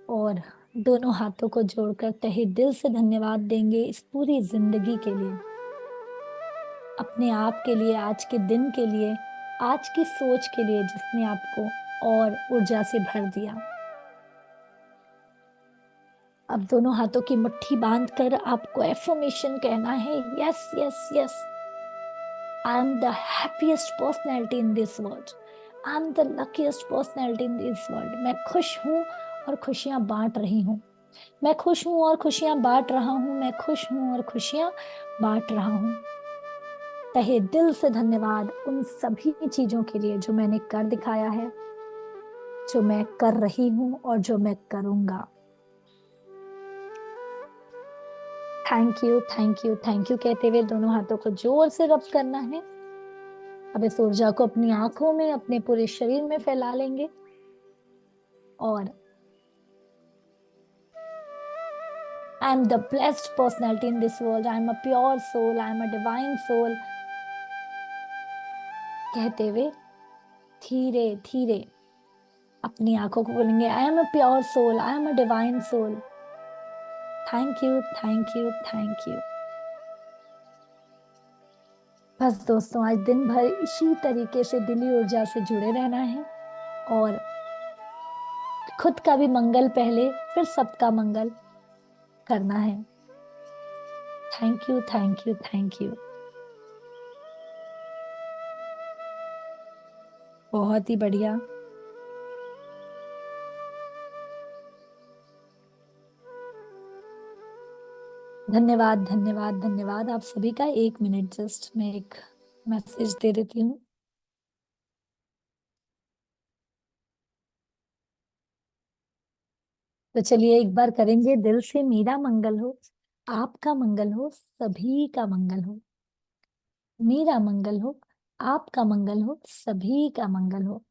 और दोनों हाथों को जोड़कर तहे दिल से धन्यवाद देंगे इस पूरी जिंदगी के लिए, अपने आप के लिए, आज के दिन के लिए, आज की सोच के लिए जिसने आपको और ऊर्जा से भर दिया। अब दोनों हाथों की मुट्ठी बांधकर आपको एफर्मेशन कहना है, yes yes yes, I am the happiest personality in this world, I am the luckiest personality in this world. मैं खुश हूँ और खुशियां बांट रही हूँ, मैं खुश हूँ और खुशियां बांट रहा हूँ, मैं खुश हूँ और खुशियां बांट रहा हूँ। तहे दिल से धन्यवाद उन सभी चीजों के लिए जो मैंने कर दिखाया है, जो मैं कर रही हूँ और जो मैं करूंगा। Thank you thank you thank you कहते हुए दोनों हाथों को जोर से रब करना है। अब इस ऊर्जा को अपनी आंखों में, अपने पूरे शरीर में फैला लेंगे और I am the blessed personality in this world, I am a pure soul, I am a divine soul कहते हुए धीरे धीरे अपनी आंखों को खोलेंगे। I am a pure soul, I am a divine soul, thank you thank you thank you. बस दोस्तों, आज दिन भर इसी तरीके से दिली ऊर्जा से जुड़े रहना है और खुद का भी मंगल पहले, फिर सबका मंगल करना है। Thank you thank you thank you. बहुत ही बढ़िया। धन्यवाद धन्यवाद धन्यवाद आप सभी का। 1 मिनट जस्ट मैं एक मैसेज दे देती हूँ। तो चलिए एक बार करेंगे दिल से। मेरा मंगल हो, आपका मंगल हो, सभी का मंगल हो। मेरा मंगल हो, आपका मंगल हो, सभी का मंगल हो।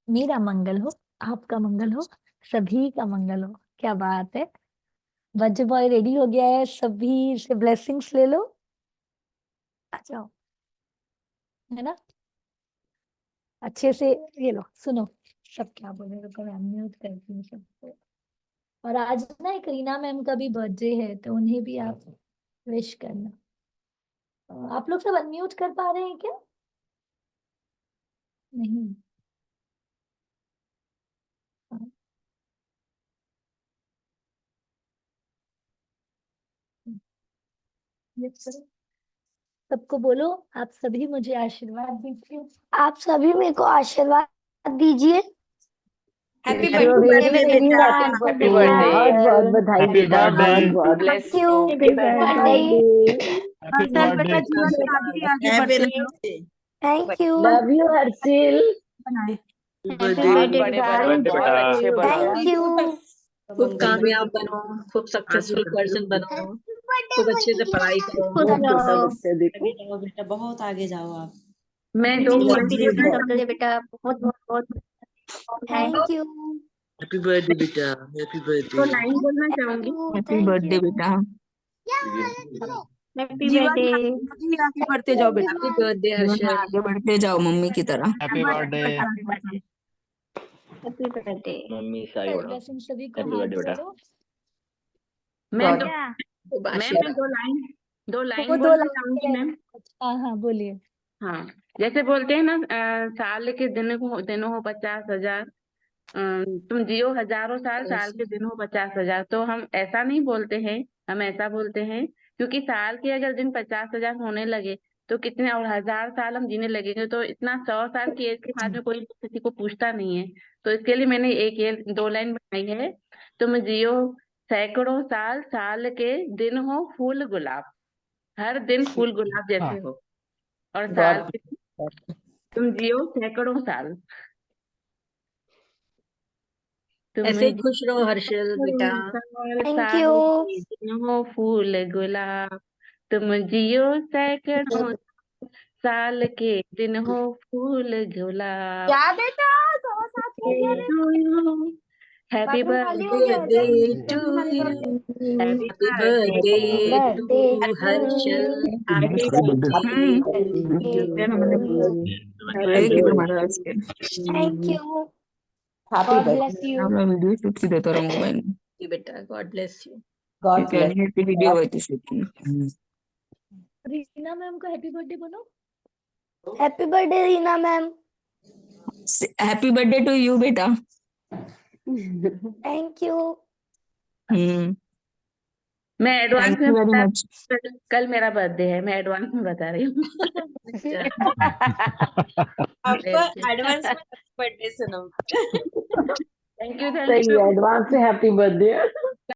मेरा मंगल हो, आपका मंगल हो, सभी का मंगल हो। क्या बात है। बर्थडे बॉय रेडी हो गया है, सभी से ब्लेसिंग्स ले लो। आ जाओ, है ना। अच्छे से ये लो, सुनो सब क्या बोल रहे हो। मैं म्यूट करती हूँ सबको। और आज ना एक रीना मैम का भी बर्थडे है, तो उन्हें भी आप विश करना। आप लोग सब अनम्यूट कर पा रहे हैं क्या? नहीं। हाँ। Yes, करो। सबको बोलो, आप सभी मुझे आशीर्वाद दीजिए। आप सभी मेरे को आशीर्वाद दीजिए। Happy Wish you a birthday very very बेटा। happy birthday बहुत बहुत बधाई Happy बेटा birthday. बहुत बहुत Bless you. Happy birthday Happy Harshal बेटा birthday. जीवन में आगे ही आगे हैप्पी बढ़ते लव रहो। Thank you. love you Harshil बनाए। हैप्पी बहुत बर्थडे बड़े बेटा। बनो, बर्थडे बहुत बेटा। अच्छे बनो। Thank you. खूब कामयाब बनो, खूब सक्सेसफुल पर्सन बनो, खूब अच्छे से पढ़ाई करो, खुश बहुत छोटा रहो। बच्चा देखो। आगे जाओ बेटा, बहुत आगे जाओ आप। मैं many 2 many point happy returns of the day बेटा। बहुत बहुत बहुत थैंक यू। हैप्पी बर्थडे बेटा, हैप्पी बर्थडे। तो लाइन बोलना थैंक चाहूंगी। You. Happy thank birthday you. बेटा। हैप्पी जीवन बर्थडे। में आगे ही आगे बढ़ते जाओ बेटा। हैप्पी बर्थडे जीवन में हर्षल। आगे बढ़ते जाओ मम्मी की तरह। Happy birthday. Happy birthday. Mummy Sai बड़ा। ब्लेसिंग सभी को हैप्पी हाथ बर्थडे बेटा। जोड़ो। मैं गॉड दो क्या? खूब मैं आशीर्वाद। दो वो लाइन 2 बोलना लाइन चाहूंगी कह मैम। रहे। हाँ हाँ बोलिए। हाँ, जैसे बोलते हैं ना साल के दिन हो 50,000, तुम जियो हजारों साल, साल के दिन हो 50,000। तो हम ऐसा नहीं बोलते हैं, हम ऐसा बोलते हैं क्योंकि साल के अगर दिन 50,000 होने लगे तो कितने और 1,000 साल हम जीने लगेंगे, तो इतना 100 साल की एज के बाद में कोई किसी को पूछता नहीं है। तो इसके लिए मैंने ये 2 लाइन बनाई है। तुम जियो सैकड़ों साल, साल के दिन हो फूल गुलाब, हर दिन फूल गुलाब जैसे हो। और साल गॉड के तुम जियो सैकड़ों साल, तुम ऐसे ही खुश रहो हर्षल बेटा। साल, थैंक साल यू। के दिन हो फूल गुलाब, तुम जियो सैकड़ों साल के दिन हो फूल गुलाब। क्या बेटा 7:15 हो गया रे। हैप्पी बाथरूम खाली हो गया है, बर्थडे चल टू जल्दी खाली कर दे। You. Happy happy birthday birthday birthday to to Harshal. You. Happy birthday birthday to to you. एक ही तुम्हारा इसके। Thank you. God bless you. मैं वीडियो शूट की देता रहा मोबाइल में। बेटा, गॉड ब्लेस यू। क्योंकि अनहेल्दी वीडियो हुई थी शूटिंग। रीना मैम को हैप्पी बर्थडे बोलो। Happy birthday Reena ma'am. Happy birthday to you बेटा। Thank you. मैं एडवांस थैंक में यू वेरी मच। कल मेरा बर्थडे है, मैं एडवांस में बता रही हूँ। आपको एडवांस में बर्थडे सुनो। थैंक यू सही है, एडवांस में हैप्पी बर्थडे।